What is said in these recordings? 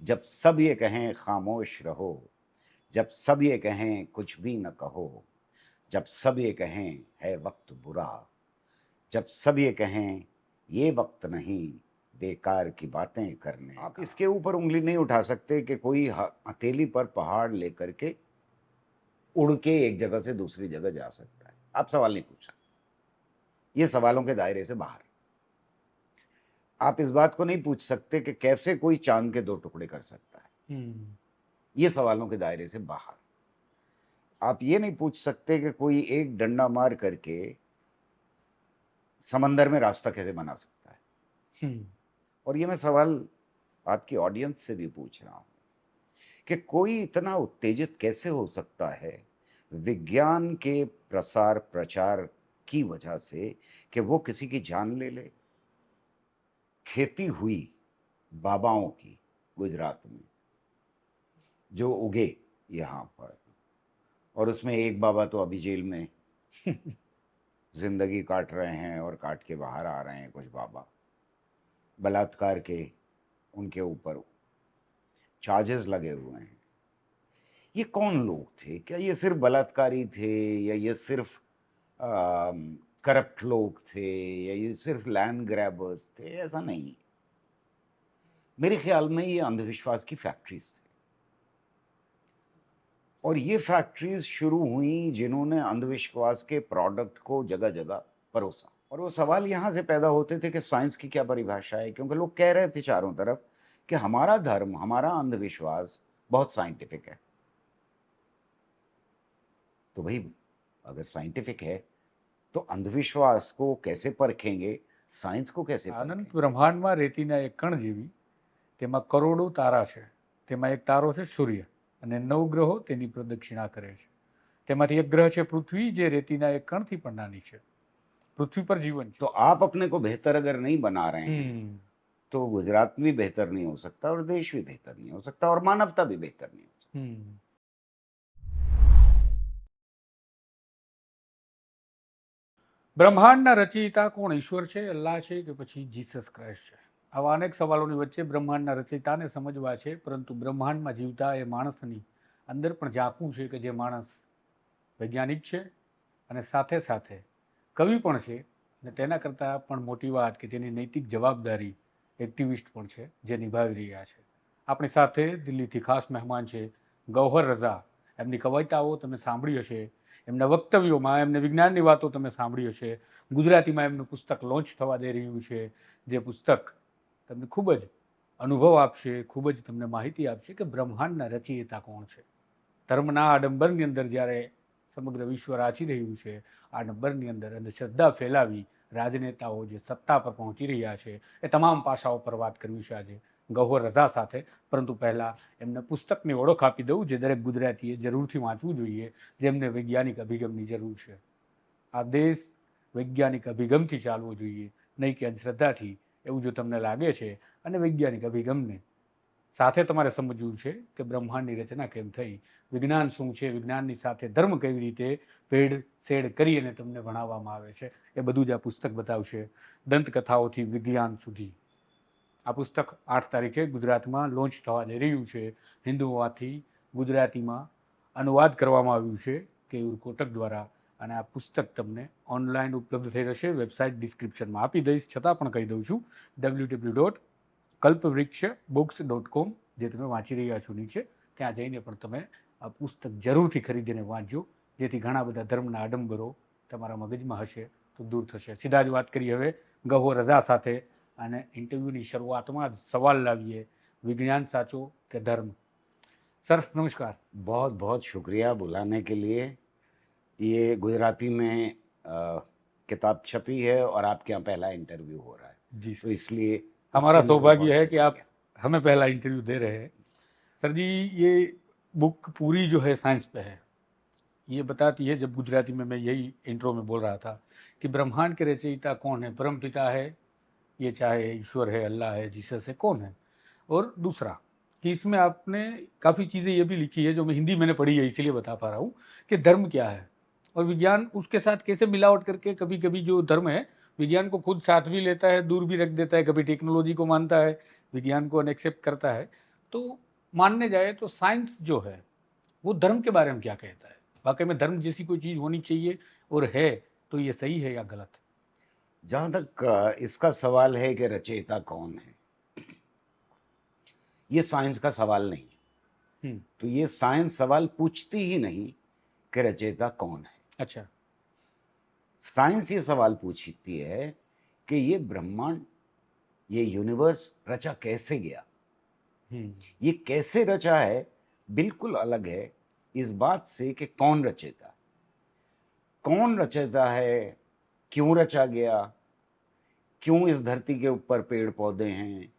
जब सब ये कहें खामोश रहो, जब सब ये कहें कुछ भी न कहो, जब सब ये कहें है वक्त बुरा, जब सब ये कहें ये वक्त नहीं बेकार की बातें करने आप इसके ऊपर उंगली नहीं उठा सकते कि कोई हथेली पर पहाड़ लेकर के उड़ के एक जगह से दूसरी जगह जा सकता है। आप सवाल नहीं पूछ सकते, ये सवालों के दायरे से बाहर। आप इस बात को नहीं पूछ सकते कि कैसे कोई चांद के दो टुकड़े कर सकता है, ये सवालों के दायरे से बाहर। आप ये नहीं पूछ सकते कि कोई एक डंडा मार करके समंदर में रास्ता कैसे बना सकता है। और ये मैं सवाल आपकी ऑडियंस से भी पूछ रहा हूं कि कोई इतना उत्तेजित कैसे हो सकता है विज्ञान के प्रसार प्रचार की वजह से कि वो किसी की जान ले ले। खेती हुई बाबाओं की गुजरात में जो उगे यहाँ पर, और उसमें एक बाबा तो अभी जेल में जिंदगी काट रहे हैं और काट के बाहर आ रहे हैं। कुछ बाबा बलात्कार के उनके ऊपर चार्जेस लगे हुए हैं। ये कौन लोग थे? क्या ये सिर्फ बलात्कारी थे, या ये सिर्फ करप्ट लोग थे, या ये सिर्फ लैंड ग्रैबर्स थे? ऐसा नहीं। मेरे ख्याल में ये अंधविश्वास की फैक्ट्रीज थी, और ये फैक्ट्रीज शुरू हुई जिन्होंने अंधविश्वास के प्रोडक्ट को जगह जगह परोसा। और वो सवाल यहाँ से पैदा होते थे कि साइंस की क्या परिभाषा है, क्योंकि लोग कह रहे थे चारों तरफ कि हमारा धर्म, हमारा अंधविश्वास बहुत साइंटिफिक है। तो भाई अगर साइंटिफिक है तो अंधविश्वास को कैसे परखेंगे, साइंस को कैसे अनंत परखेंगे? બ્રહ્માંડમાં રેતીના એક કણ જેવી તેમાં કરોડો તારા છે. તેમાં એક તારો છે સૂર્ય, અને 9 ગ્રહો તેની પ્રદક્ષિણા કરે છે. તેમાંથી એક ગ્રહ છે પૃથ્વી, જે રેતીના એક કણથી પણ નાની છે. પૃથ્વી પર જીવન છે. तो आप अपने को बेहतर अगर नहीं बना रहे हैं तो गुजरात भी बेहतर नहीं हो सकता, और देश भी बेहतर नहीं हो सकता, और मानवता भी बेहतर नहीं हो सकती। બ્રહ્માંડના રચયિતા કોણ? ઈશ્વર છે, અલ્લાહ છે, કે પછી જીસસ ક્રાઇસ્ટ છે? આવા અનેક સવાલોની વચ્ચે બ્રહ્માંડના રચયિતાને સમજવા છે, પરંતુ બ્રહ્માંડમાં જીવતા એ માણસની અંદર પણ ઝાંકવું છે કે જે માણસ વૈજ્ઞાનિક છે અને સાથે સાથે કવિ પણ છે, અને તેના કરતાં પણ મોટી વાત કે તેની નૈતિક જવાબદારી એક્ટિવિસ્ટ પણ છે, જે નિભાવી રહ્યા છે. આપણી સાથે દિલ્હીથી ખાસ મહેમાન છે ગૌહર રઝા. એમની કવિતાઓ તમે સાંભળી હશે, એમના વક્તવ્યોમાં એમને વિજ્ઞાનની વાતો તમે સાંભળી હશે. ગુજરાતીમાં એમનું પુસ્તક લોન્ચ થવા જઈ રહ્યું છે, જે પુસ્તક તમને ખૂબ જ અનુભવ આપશે, ખૂબ જ તમને માહિતી આપશે કે બ્રહ્માંડના રચયિતા કોણ છે. ધર્મના આડંબરની અંદર જ્યારે સમગ્ર વિશ્વ રાચી રહ્યું છે, આડંબરની અંદર અંધશ્રદ્ધા ફેલાવી રાજનેતાઓ જે સત્તા પર પહોંચી રહ્યા છે, એ તમામ પાસાઓ પર વાત કરવી છે આજે ગૌહર રઝા સાથે. પરંતુ પહેલાં એમને પુસ્તકની ઓળખ આપી દઉં, જે દરેક ગુજરાતીએ જરૂરથી વાંચવું જોઈએ, જેમને વૈજ્ઞાનિક અભિગમની જરૂર છે. આ દેશ વૈજ્ઞાનિક અભિગમથી ચાલવો જોઈએ, નહીં કે અંધશ્રદ્ધાથી, એવું જો તમને લાગે છે. અને વૈજ્ઞાનિક અભિગમને સાથે તમારે સમજવું છે કે બ્રહ્માંડની રચના કેમ થઈ, વિજ્ઞાન શું છે, વિજ્ઞાનની સાથે ધર્મ કેવી રીતે ભેડ શેડ કરી અને તમને ભણાવવામાં આવે છે, એ બધું જ આ પુસ્તક બતાવશે, દંતકથાઓથી વિજ્ઞાન સુધી. આ પુસ્તક 8 તારીખે ગુજરાતમાં લોન્ચ થવા જઈ રહ્યું છે. હિન્દુમાંથી ગુજરાતીમાં અનુવાદ કરવામાં આવ્યું છે કેયુર કોટક દ્વારા, અને આ પુસ્તક તમને ઓનલાઈન ઉપલબ્ધ થઈ રહેશે. વેબસાઇટ ડિસ્ક્રિપ્શનમાં આપી દઈશ, છતાં પણ કહી દઉં છું, www.kalpavrikshabooks.com, જે તમે વાંચી રહ્યા છો નીચે, ત્યાં જઈને પણ તમે આ પુસ્તક જરૂરથી ખરીદીને વાંચજો, જેથી ઘણા બધા ધર્મના આડંબરો તમારા મગજમાં હશે તો દૂર થશે. સીધા જ વાત કરી હવે ગૌહર રઝા સાથે, અને ઇન્ટરવ્યૂની શરૂઆતમાં જ સવાલ लाविए, विज्ञान साचो के धर्म? सर नमस्कार. बहुत बहुत शुक्रिया बुलाने के लिए। ये गुजराती में किताब छपी है और आपके यहाँ पहला इंटरव्यू हो रहा है जी तो इसलिए हमारा इसके लिए भी सौभाग्य बहुत है कि आप शुक्रिया। हमें पहला इंटरव्यू दे रहे हैं. सर जी, ये बुक पूरी जो है साइंस पे है. ये बताती है, जब गुजराती में मैं यही इंट्रो में बोल रहा था कि ब्रह्मांड के रचयिता कौन है, परम पिता है, ये चाहे ईश्वर है, अल्लाह है, जीसस है, कौन है. और दूसरा कि इसमें आपने काफ़ी चीज़ें ये भी लिखी है जो मैं हिंदी मैंने पढ़ी है, इसलिए बता पा रहा हूँ कि धर्म क्या है और विज्ञान उसके साथ कैसे मिलावट करके कभी कभी जो धर्म है विज्ञान को खुद साथ भी लेता है, दूर भी रख देता है, कभी टेक्नोलॉजी को मानता है, विज्ञान को अनएक्सेप्ट करता है. तो मानने जाए तो साइंस जो है वो धर्म के बारे में क्या कहता है? वाकई में धर्म जैसी कोई चीज होनी चाहिए, और है तो ये सही है या गलत? जहाँ तक इसका सवाल है कि रचयिता कौन है, ये साइंस का सवाल नहीं है। हम्म। तो ये साइंस सवाल पूछती ही नहीं कि रचयिता कौन है। अच्छा। साइंस ये सवाल पूछती है कि ये ब्रह्मांड, ये यूनिवर्स रचा कैसे गया। ये कैसे रचा है बिल्कुल अलग है इस बात से कि कौन रचयिता है। कौन रचयिता है, क्यों रचा गया, क्यों इस धरती के ऊपर पेड़ पौधे हैं,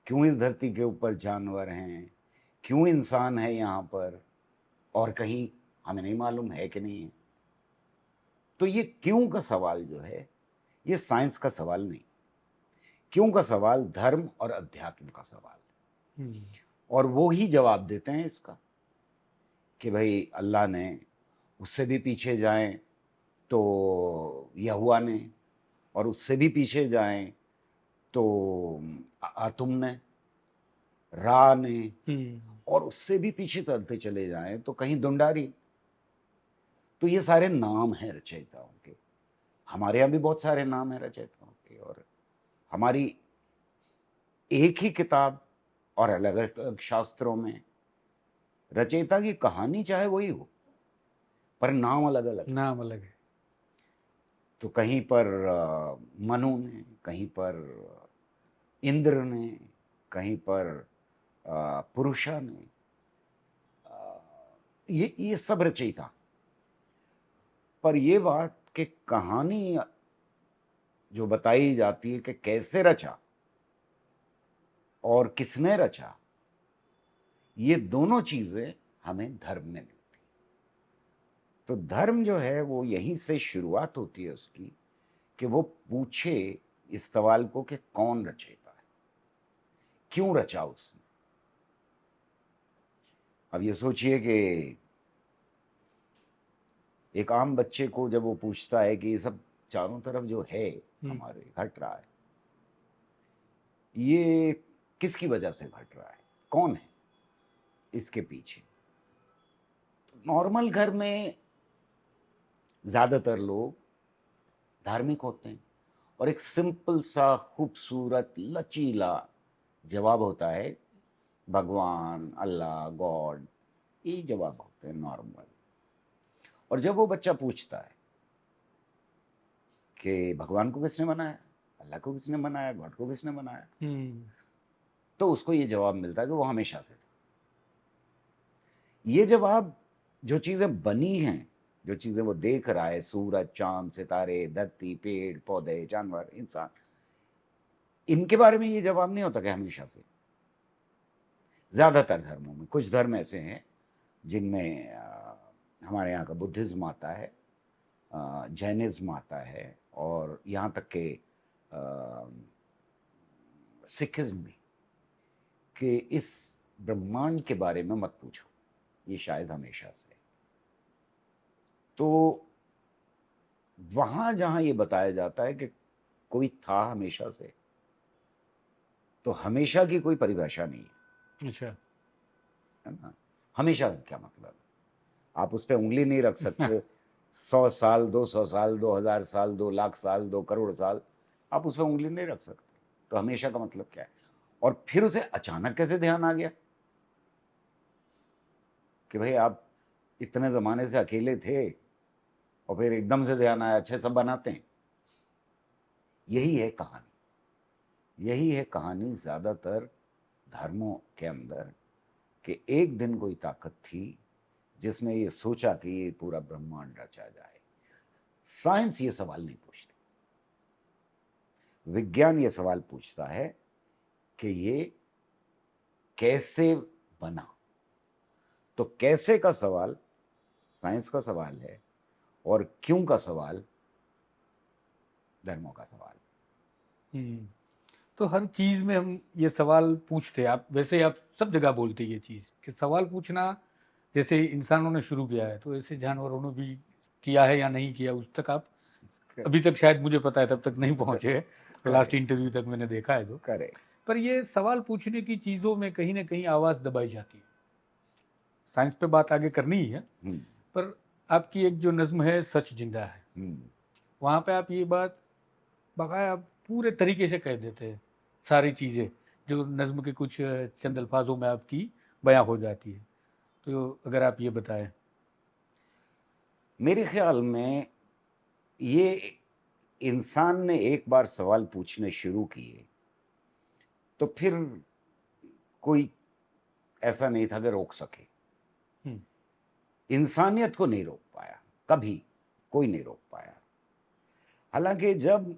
क्यों इस धरती के ऊपर जानवर हैं, क्यों इंसान है यहाँ पर, और कहीं हमें नहीं मालूम है कि नहीं है। तो ये क्यों का सवाल जो है ये साइंस का सवाल नहीं। क्यों का सवाल धर्म और अध्यात्म का सवाल है। और वो ही जवाब देते हैं इसका कि भाई अल्लाह ने, उससे भी पीछे जाएं तो यहोवा ने, और उससे भी पीछे जाएं तो आतुम ने, रा ने, और उससे भी पीछे चलते चले जाएं तो कहीं दुंडारी। तो ये सारे नाम हैं रचयिताओं के। हमारे यहाँ भी बहुत सारे नाम हैं रचयिताओं के, और हमारी एक ही किताब और अलग अलग शास्त्रों में रचयिता की कहानी चाहे वही हो, पर नाम अलग अलग। नाम अलग है। तो कहीं पर मनु ने, कहीं पर इंद्र ने, कहीं पर पुरुषा ने, ये सब रचयिता। पर ये बात कि कहानी जो बताई जाती है कि कैसे रचा और किसने रचा, ये दोनों चीजें हमें धर्म में मिलती। तो धर्म जो है वो यहीं से शुरुआत होती है उसकी, कि वो पूछे इस सवाल को कि कौन रचयिता है, क्यों रचा उसने। अब ये सोचिए कि एक आम बच्चे को जब वो पूछता है कि ये सब चारों तरफ जो है हमारे घट रहा है, ये किसकी वजह से घट रहा है, कौन है इसके पीछे। तो नॉर्मल घर में ज्यादातर लोग धार्मिक होते हैं, और एक सिंपल सा खूबसूरत लचीला जवाब होता है भगवान, अल्लाह, गॉड। ये जवाब होते हैं नॉर्मल। और जब वो बच्चा पूछता है कि भगवान को किसने बनाया, अल्लाह को किसने बनाया, गॉड को किसने बनाया, तो उसको ये जवाब मिलता है कि वो हमेशा से था। ये जवाब, जो चीजें बनी हैं, जो चीजें वो देख रहा है, सूरज, चांद, सितारे, धरती, पेड़ पौधे, जानवर, इंसान, इनके बारे में ये जवाब नहीं होता कि हमेशा से। ज्यादातर धर्मों में, कुछ धर्म ऐसे हैं जिनमें हमारे यहाँ का बुद्धिज्म आता है, जैनिज्म आता है, और यहाँ तक के सिखिज्म भी, कि इस ब्रह्मांड के बारे में मत पूछो, ये शायद हमेशा से। तो वहां जहां ये बताया जाता है कि कोई था हमेशा से, तो हमेशा की कोई परिभाषा नहीं है। अच्छा। है ना। हमेशा का क्या मतलब, आप उस पर उंगली नहीं रख सकते। 100 साल, 200 साल, 2000 साल, 2 लाख साल, 2 करोड़ साल, आप उस पर उंगली नहीं रख सकते। तो हमेशा का मतलब क्या है। और फिर उसे अचानक कैसे ध्यान आ गया कि भाई आप इतने जमाने से अकेले थे, और फिर एकदम से ध्यान आया, अच्छे सब बनाते हैं। यही है कहानी, यही है कहानी ज्यादातर धर्मों के अंदर, कि एक दिन कोई ताकत थी जिसने ये सोचा कि ये पूरा ब्रह्मांड रचा जाए। साइंस ये सवाल नहीं पूछती, विज्ञान ये सवाल पूछता है कि ये कैसे बना। तो कैसे का सवाल साइंस का सवाल है, और क्यों का सवाल धर्मों का सवाल। तो हर चीज में हम ये सवाल पूछते हैं। आप वैसे आप सब जगह बोलते हैं ये चीज कि सवाल पूछना जैसे इंसानों ने शुरू किया है, तो ऐसे जानवरों ने भी किया है या नहीं किया, उस तक आप अभी तक शायद मुझे पता है तब तक नहीं पहुंचे। लास्ट इंटरव्यू तक मैंने देखा है तो। करेक्ट। पर ये सवाल पूछने की चीज़ों में कहीं न कहीं आवाज़ दबाई जाती है। साइंस पे बात आगे करनी ही है, हम्म, पर आपकी एक जो नज़्म है सच ज़िंदा है, हम्म, वहाँ पे आप ये बात बकाया पूरे तरीके से कह देते हैं, सारी चीज़ें जो नज़्म के कुछ चंद अल्फाजों में आपकी बयां हो जाती है। तो अगर आप ये बताएं। मेरे ख्याल में ये इंसान ने एक बार सवाल पूछने शुरू किए तो फिर कोई ऐसा नहीं था कि रोक सके। हम्म, इंसानियत को नहीं रोक पाया, कभी कोई नहीं रोक पाया। हालांकि जब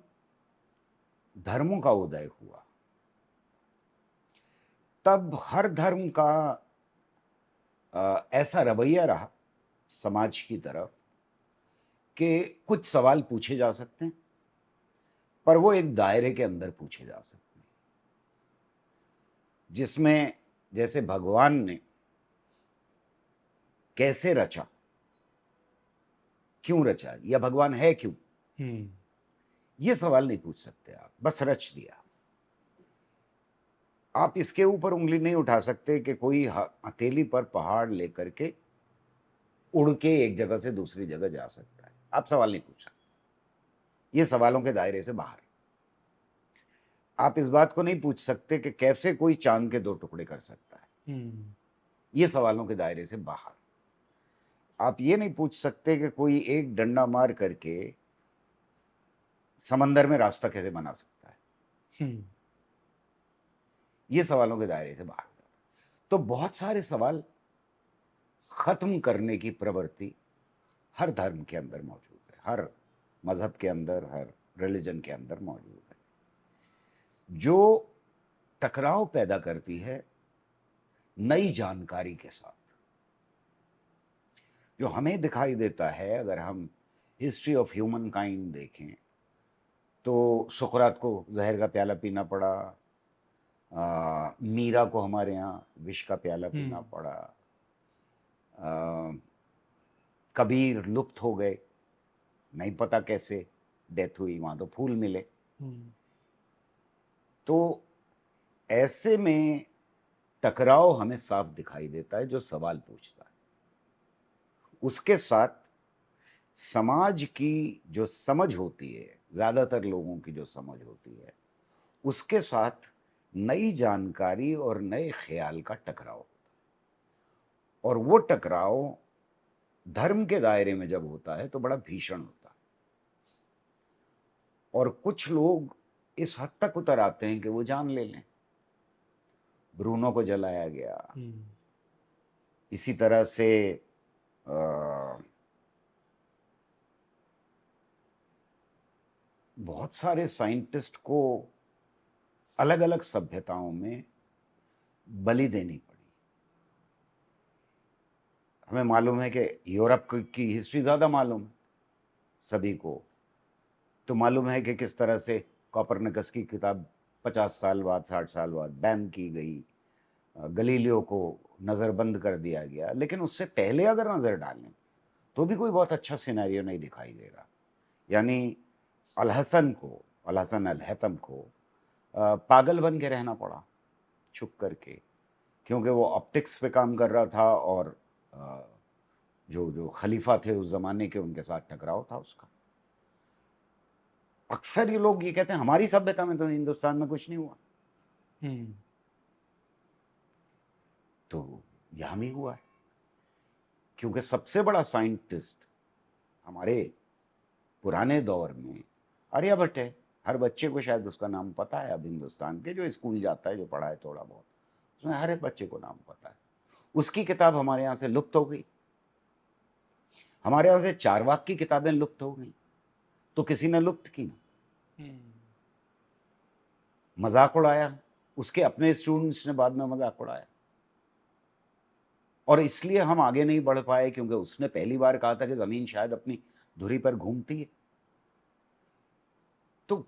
धर्मों का उदय हुआ तब हर धर्म का ऐसा रवैया रहा समाज की तरफ कि कुछ सवाल पूछे जा सकते हैं, पर वो एक दायरे के अंदर पूछे जा सकते हैं, जिसमें जैसे भगवान ने कैसे रचा, क्यों रचा, या भगवान है क्यों, हम्म, ये सवाल नहीं पूछ सकते आप, बस रच दिया। आप इसके ऊपर उंगली नहीं उठा सकते कि कोई हथेली पर पहाड़ लेकर के उड़ के एक जगह से दूसरी जगह जा सकता है, आप सवाल नहीं पूछ सकते, ये सवालों के दायरे से बाहर है। आप इस बात को नहीं पूछ सकते कि कैसे कोई चांद के दो टुकड़े कर सकता है, हम्म, ये सवालों के दायरे से बाहर। आप ये नहीं पूछ सकते कि कोई एक डंडा मार करके समंदर में रास्ता कैसे बना सकता है, हम्म, ये सवालों के दायरे से बाहर। तो बहुत सारे सवाल खत्म करने की प्रवृत्ति हर धर्म के अंदर मौजूद है, हर मजहब के अंदर, हर रिलीजन के अंदर मौजूद है, जो टकराव पैदा करती है नई जानकारी के साथ। जो हमें दिखाई देता है, अगर हम हिस्ट्री ऑफ ह्यूमन काइंड देखें तो सुकरात को जहर का प्याला पीना पड़ा, मीरा को हमारे यहाँ विष का प्याला पीना पड़ा, कबीर लुप्त हो गए, नहीं पता कैसे डेथ हुई, वहां तो फूल मिले। हम्म, तो ऐसे में टकराव हमें साफ दिखाई देता है जो सवाल पूछता है। उसके साथ समाज की जो समझ होती है, ज्यादातर लोगों की जो समझ होती है, उसके साथ नई जानकारी और नए ख्याल का टकराव होता है। और वो टकराव धर्म के दायरे में जब होता है तो बड़ा भीषण होता है, और कुछ लोग इस हद तक उतर आते हैं कि वो जान ले लें। ब्रूनो को जलाया गया, इसी तरह से बहुत सारे साइंटिस्ट को अलग अलग सभ्यताओं में बलि देनी पड़ी। हमें मालूम है कि यूरोप की हिस्ट्री ज़्यादा मालूम है सभी को, तो मालूम है कि किस तरह से कॉपरनिकस की किताब 50 साल बाद, 60 साल बाद बैन की गई, गलीलियो को नज़रबंद कर दिया गया। लेकिन उससे पहले अगर नज़र डालें तो भी कोई बहुत अच्छा सिनेरियो नहीं दिखाई दे रहा। यानी अल हसन अल हैतम को पागल बन के रहना पड़ा, छुप करके, क्योंकि वो ऑप्टिक्स पे काम कर रहा था, और जो जो खलीफा थे उस जमाने के, उनके साथ टकराव था उसका। अक्सर ये लोग ये कहते हैं हमारी सभ्यता में तो हिंदुस्तान में कुछ नहीं हुआ, तो यहां भी हुआ है, क्योंकि सबसे बड़ा साइंटिस्ट हमारे पुराने दौर में आर्यभट्ट है। हर बच्चे को शायद उसका नाम पता है, अब हिंदुस्तान के जो स्कूल जाता है, जो पढ़ा है थोड़ा बहुत, उसमें हर एक बच्चे को नाम पता है। उसकी किताब हमारे यहाँ से लुप्त हो गई, हमारे यहाँ से चारवाक की किताबें लुप्त हो गई, तो किसी ने लुप्त की ना, मजाक उड़ाया, उसके अपने स्टूडेंट्स ने बाद में मजाक उड़ाया, और इसलिए हम आगे नहीं बढ़ पाए क्योंकि उसने पहली बार कहा था कि जमीन शायद अपनी धुरी पर घूमती है। तो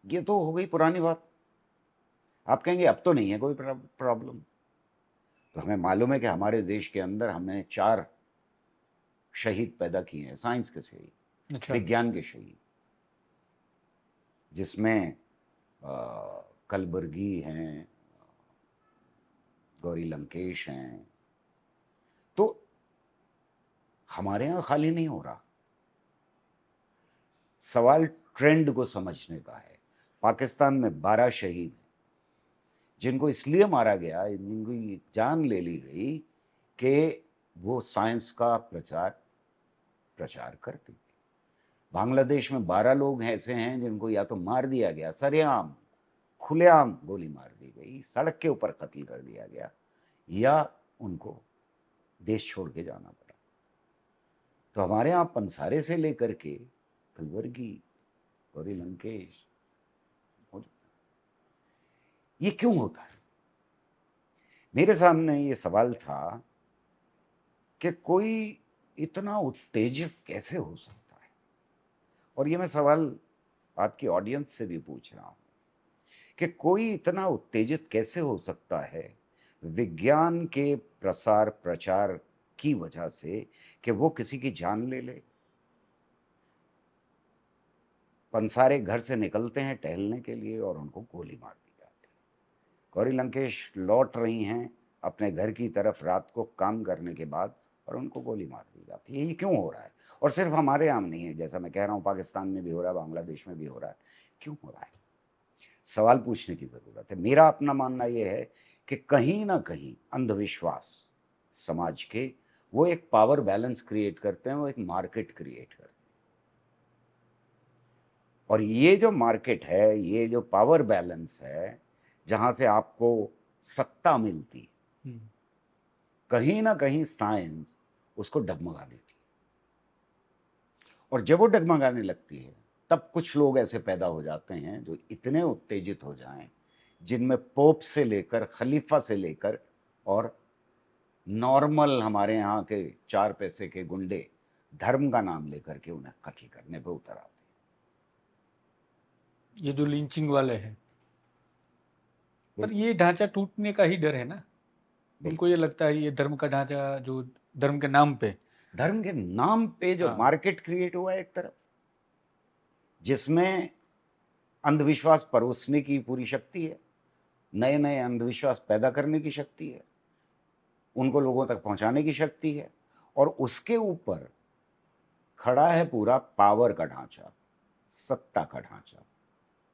ये तो हो गई पुरानी बात। आप कहेंगे अब तो नहीं है कोई प्रॉब्लम, तो हमें मालूम है कि हमारे देश के अंदर हमने 4 शहीद पैदा किए हैं, साइंस के शहीद, अच्छा। विज्ञान के शहीद, जिसमें कलबुर्गी हैं, गौरी लंकेश हैं, तो हमारे यहाँ खाली नहीं हो रहा। सवाल ट्रेंड को समझने का है। पाकिस्तान में 12 शहीद हैं, जिनको इसलिए मारा गया, जिनकी जान ले ली गई कि वो साइंस का प्रचार करते थे। बांग्लादेश में 12 लोग ऐसे हैं जिनको या तो मार दिया गया, सरेआम खुलेआम गोली मार दी गई, सड़क के ऊपर कत्ल कर दिया गया, या उनको देश छोड़ के जाना पड़ा। तो हमारे यहाँ पंसारे से लेकर के कलबुर्गी, गौरी लंकेश, ये क्यों होता है? मेरे सामने ये सवाल था कि कोई इतना उत्तेजित कैसे हो सकता है, और ये मैं सवाल आपकी ऑडियंस से भी पूछ रहा हूं कि कोई इतना उत्तेजित कैसे हो सकता है विज्ञान के प्रसार प्रचार की वजह से कि वो किसी की जान ले ले। पंसारे घर से निकलते हैं टहलने के लिए और उनको गोली मार दी जाती है। गौरी लंकेश लौट रही हैं अपने घर की तरफ रात को काम करने के बाद और उनको गोली मार दी जाती है। ये क्यों हो रहा है? और सिर्फ हमारे यहाँ नहीं है, जैसा मैं कह रहा हूँ, पाकिस्तान में भी हो रहा है, बांग्लादेश में भी हो रहा है। क्यों हो रहा है? सवाल पूछने की जरूरत है। मेरा अपना मानना यह है कि कहीं ना कहीं अंधविश्वास समाज के वो एक पावर बैलेंस क्रिएट करते हैं, वो एक मार्केट क्रिएट करते हैं। और ये जो मार्केट है, ये जो पावर बैलेंस है, जहां से आपको सत्ता मिलती, कहीं ना कहीं साइंस उसको डगमगा देती है। और जब वो डगमगाने लगती है तब कुछ लोग ऐसे पैदा हो जाते हैं जो इतने उत्तेजित हो जाएं, जिनमें पोप से लेकर खलीफा से लेकर और नॉर्मल हमारे यहाँ के 4 पैसे के गुंडे धर्म का नाम लेकर के उन्हें कत्ल करने पे उतर आते ये जो लिंचिंग वाले हैं, पर ये ढांचा टूटने का ही डर है ना। उनको ये लगता है ये धर्म का ढांचा, जो धर्म के नाम पे जो मार्केट क्रिएट हुआ है एक तरफ, जिसमें अंधविश्वास परोसने की पूरी शक्ति है, नए नए अंधविश्वास पैदा करने की शक्ति है, उनको लोगों तक पहुंचाने की शक्ति है, और उसके ऊपर खड़ा है पूरा पावर का ढांचा, सत्ता का ढांचा।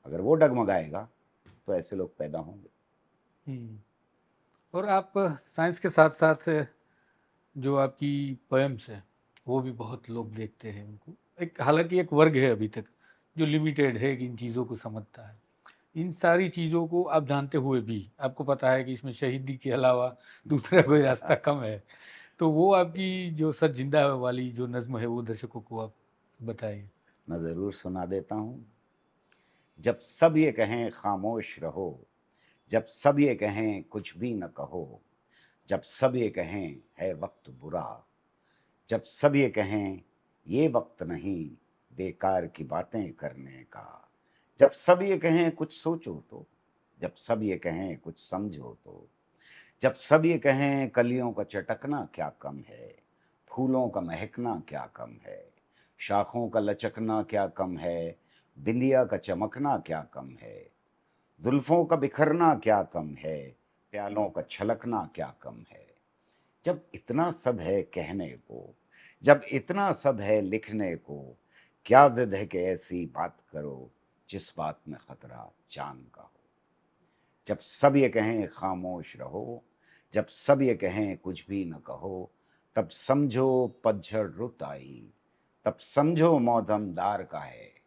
अगर वो डगमगाएगा तो ऐसे लोग पैदा होंगे। और आप साइंस के साथ साथ जो आपकी पोएम्स है वो भी बहुत लोग देखते हैं उनको। एक हालांकि एक वर्ग है अभी तक जो लिमिटेड है कि इन चीज़ों को समझता है। इन सारी चीज़ों को आप जानते हुए भी आपको पता है कि इसमें शहीदी के अलावा दूसरा कोई रास्ता कम है, तो वो आपकी जो सच जिंदा वाली जो नज्म है वो दर्शकों को आप बताइए। मैं ज़रूर सुना देता हूँ। जब सब ये कहें खामोश रहो, जब सब ये कहें कुछ भी न कहो, जब सब ये कहें है वक्त बुरा, जब सब ये कहें ये वक्त नहीं बेकार की बातें करने का, जब सब ये कहें कुछ सोचो तो, जब सब ये कहें कुछ समझो तो, जब सब ये कहें कलियों का चटकना क्या कम है, फूलों का महकना क्या कम है, शाखों का लचकना क्या कम है, बिंदिया का चमकना क्या कम है, जुल्फों का बिखरना क्या कम है, प्यालों का छलकना क्या कम है। जब इतना सब है कहने को, जब इतना सब है लिखने को, क्या जिद है कि ऐसी बात करो जिस बात में खतरा जान का हो। जब सब ये कहें खामोश रहो, जब सब ये कहें कुछ भी न कहो, तब समझो पतझड़ रुत आई, तब समझो मौसमदार का है,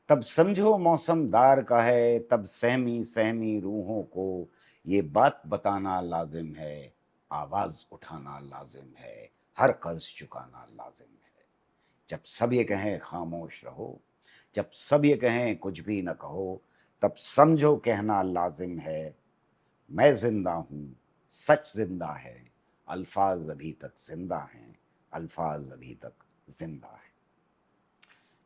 तब समझो मौसमदार का है, तब सहमी सहमी रूहों को ये बात बताना लाजिम है, आवाज उठाना लाजिम है, हर कर्ज चुकाना लाजिम है। जब सब ये कहें खामोश रहो, जब सब ये कहें कुछ भी न कहो, तब समझो कहना लाजिम है, मैं जिंदा हूं, सच जिंदा है, अल्फाज अभी तक जिंदा हैं, अल्फाज अभी तक जिंदा है।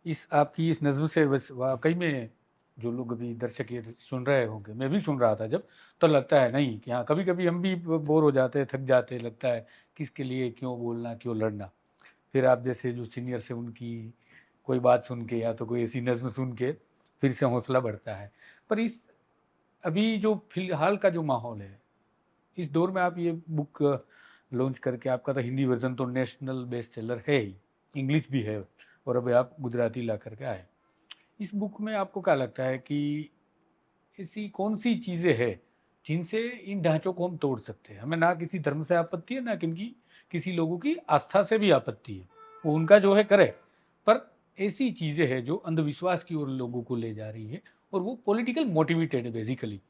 इस आपकी इस नज़्म से बस वाकई में जो लोग अभी दर्शक ये सुन रहे होंगे, मैं भी सुन रहा था जब, तो लगता है नहीं कि हाँ, कभी कभी हम भी बोर हो जाते हैं, थक जाते हैं, लगता है किसके लिए क्यों बोलना, क्यों लड़ना। फिर आप जैसे जो सीनियर से उनकी कोई बात सुन के या तो कोई ऐसी नज़्म सुन के फिर से हौसला बढ़ता है। पर इस अभी जो फिलहाल का जो माहौल है, इस दौर में आप ये बुक लॉन्च करके, आपका तो हिंदी वर्जन तो नेशनल बेस्ट सेलर है ही, इंग्लिश भी है, और अभी आप गुजराती ला करके आए। इस बुक में आपको क्या लगता है कि ऐसी कौन सी चीज़ें हैं जिनसे इन ढांचों को हम तोड़ सकते हैं? हमें ना किसी धर्म से आपत्ति है, ना किनकी किसी लोगों की आस्था से भी आपत्ति है, वो उनका जो है करे, पर ऐसी चीज़ें हैं जो अंधविश्वास की ओर लोगों को ले जा रही है, और वो पॉलिटिकल मोटिवेटेड है बेसिकली,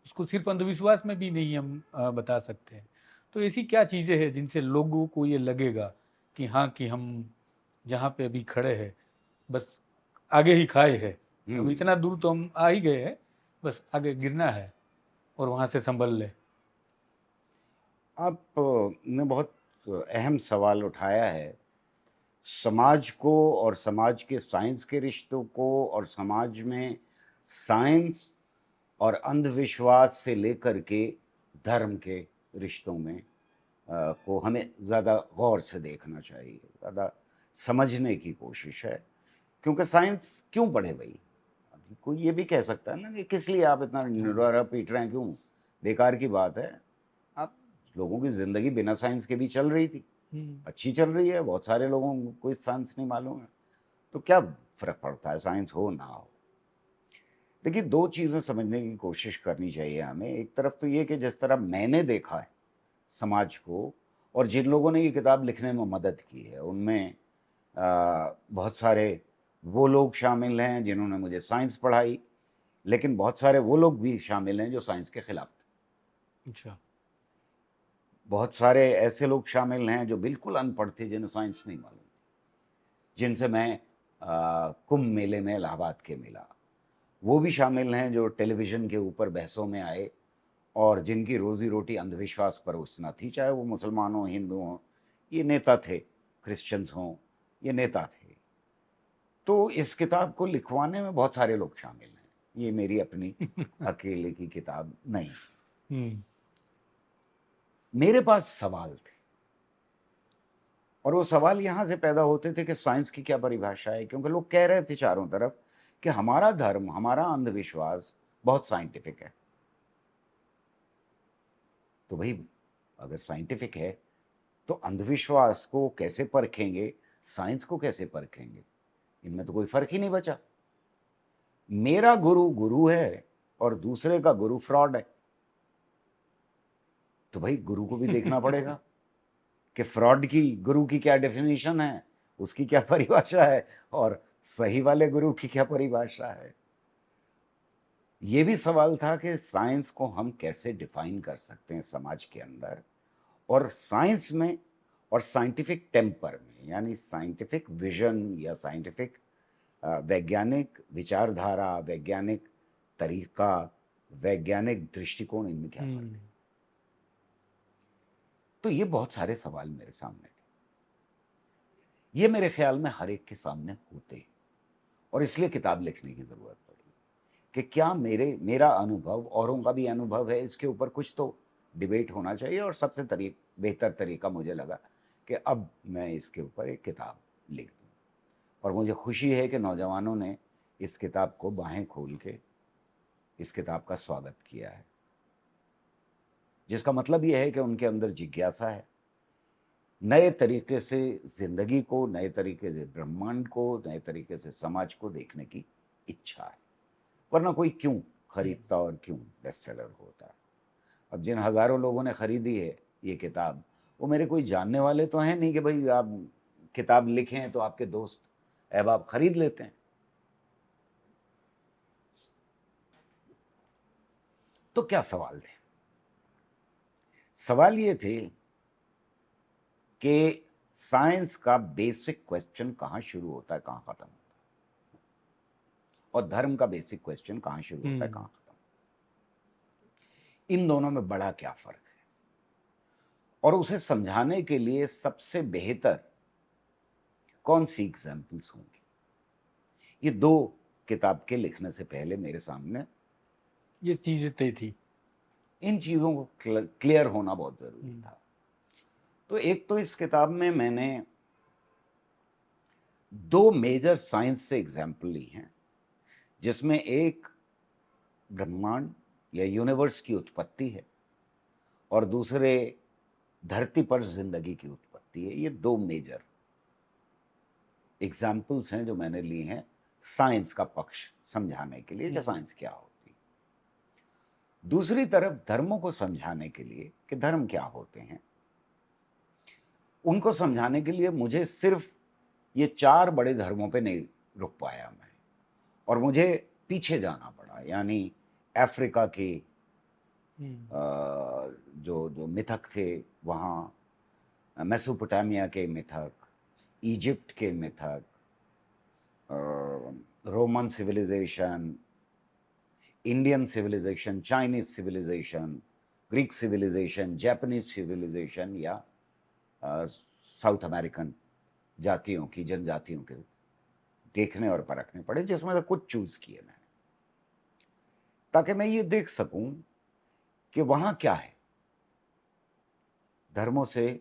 उसको सिर्फ अंधविश्वास में भी नहीं हम बता सकते हैं। तो ऐसी क्या चीज़ें हैं जिनसे लोगों को ये लगेगा कि हाँ, कि हम जहाँ पे अभी खड़े हैं, बस आगे ही खाए है, अब इतना दूर तो हम आ ही गए हैं, बस आगे गिरना है और वहाँ से संभल ले। आपने बहुत अहम सवाल उठाया है। समाज को और समाज के साइंस के रिश्तों को और समाज में साइंस और अंधविश्वास से लेकर के धर्म के रिश्तों में को हमें ज़्यादा गौर से देखना चाहिए, ज़्यादा समझने की कोशिश है। क्योंकि साइंस क्यों पढ़े भाई? अभी कोई ये भी कह सकता है ना कि किस लिए आप इतना निडरा पीट रहे हैं, क्यों? बेकार की बात है। आप लोगों की ज़िंदगी बिना साइंस के भी चल रही थी, अच्छी चल रही है, बहुत सारे लोगों को कोई साइंस नहीं मालूम है, तो क्या फ़र्क पड़ता है साइंस हो ना हो? देखिए, 2 चीज़ें समझने की कोशिश करनी चाहिए हमें। एक तरफ तो ये कि जिस तरह मैंने देखा है समाज को, और जिन लोगों ने ये किताब लिखने में मदद की है, उनमें बहुत सारे वो लोग शामिल हैं जिन्होंने मुझे साइंस पढ़ाई, लेकिन बहुत सारे वो लोग भी शामिल हैं जो साइंस के खिलाफ थे। अच्छा। बहुत सारे ऐसे लोग शामिल हैं जो बिल्कुल अनपढ़ थे, जिन्हें साइंस नहीं मालूम, जिनसे मैं कुंभ मेले में इलाहाबाद के मिला। वो भी शामिल हैं जो टेलीविज़न के ऊपर बहसों में आए और जिनकी रोज़ी-रोटी अंधविश्वास पर उस थी, चाहे वो मुसलमान हों, हिंदू हों, ये नेता थे, क्रिश्चियंस हों, ये नेता थे। तो इस किताब को लिखवाने में बहुत सारे लोग शामिल हैं। ये मेरी अपनी अकेले की किताब नहीं। मेरे पास सवाल थे, और वो सवाल यहाँ से पैदा होते थे कि साइंस की क्या परिभाषा है? क्योंकि लोग कह रहे थे चारों तरफ कि हमारा धर्म, हमारा अंधविश्वास बहुत साइंटिफिक है। तो भई, अगर साइंटिफिक है, तो अंधविश्वास को कैसे परखेंगे, साइंस को कैसे परखेंगे? इनमें तो कोई फ़र्क ही नहीं बचा। मेरा गुरु गुरु है और दूसरे का गुरु फ्रॉड है। तो भाई, गुरु को भी देखना पड़ेगा कि फ्रॉड की गुरु की क्या डेफिनेशन है, उसकी क्या परिभाषा है, और सही वाले गुरु की क्या परिभाषा है। ये भी सवाल था कि साइंस को हम कैसे डिफाइन कर सकते हैं समाज के अंदर, और साइंस में और साइंटिफिक टेम्पर में, यानी साइंटिफिक विजन या साइंटिफिक वैज्ञानिक विचारधारा, वैज्ञानिक तरीका, वैज्ञानिक दृष्टिकोण, इनमें क्या फ़र्क है? तो ये बहुत सारे सवाल मेरे सामने थे। ये मेरे ख़्याल में हर एक के सामने होते हैं, और इसलिए किताब लिखने की ज़रूरत पड़ी कि क्या मेरा अनुभव, औरों का भी अनुभव है, इसके ऊपर कुछ तो डिबेट होना चाहिए। और सबसे बेहतर तरीका मुझे लगा कि अब मैं इसके ऊपर एक किताब लिख दूँ। और मुझे खुशी है कि नौजवानों ने इस किताब को बाहें खोल के इस किताब का स्वागत किया है, जिसका मतलब ये है कि उनके अंदर जिज्ञासा है, नए तरीके से ज़िंदगी को, नए तरीके से ब्रह्मांड को, नए तरीके से समाज को देखने की इच्छा है। वरना कोई क्यों खरीदता और क्यों बेस्टसेलर होता? अब जिन हज़ारों लोगों ने खरीदी है ये किताब, वो मेरे कोई जानने वाले तो हैं नहीं कि भाई आप किताब लिखें तो आपके दोस्त अहबाब खरीद लेते हैं। तो क्या सवाल थे? सवाल ये थे कि साइंस का बेसिक क्वेश्चन कहाँ शुरू होता है, कहाँ खत्म होता है, और धर्म का बेसिक क्वेश्चन कहाँ शुरू होता है, कहाँ खत्म होता है। इन दोनों में बड़ा क्या फर्क है? और उसे समझाने के लिए सबसे बेहतर कौन सी एग्जाम्पल्स होंगी? ये 2 किताब के लिखने से पहले मेरे सामने ये चीज़ें तय थी। इन चीज़ों को क्लियर होना बहुत ज़रूरी था। तो एक तो इस किताब में मैंने 2 मेजर साइंस से एग्जाम्पल ली हैं, जिसमें एक ब्रह्मांड या यूनिवर्स की उत्पत्ति है, और दूसरे धरती पर जिंदगी की उत्पत्ति है। ये दो मेजर एग्जाम्पल्स हैं जो मैंने लिए हैं साइंस का पक्ष समझाने के लिए कि साइंस क्या होती है। दूसरी तरफ धर्मों को समझाने के लिए कि धर्म क्या होते हैं, उनको समझाने के लिए मुझे सिर्फ ये 4 बड़े धर्मों पे नहीं रुक पाया मैं, और मुझे पीछे जाना पड़ा। यानी अफ्रीका के जो जो मिथक थे वहाँ, मेसोपोटामिया के मिथक, इजिप्ट के मिथक, Roman civilisation, Indian civilisation, Chinese civilisation, Greek civilisation, Japanese civilisation, या साउथ अमेरिकन जातियों की, जनजातियों के देखने और परखने पड़े, जिसमें से कुछ चूज किए मैंने, ताकि मैं ये देख सकूं कि वहां क्या है, धर्मों से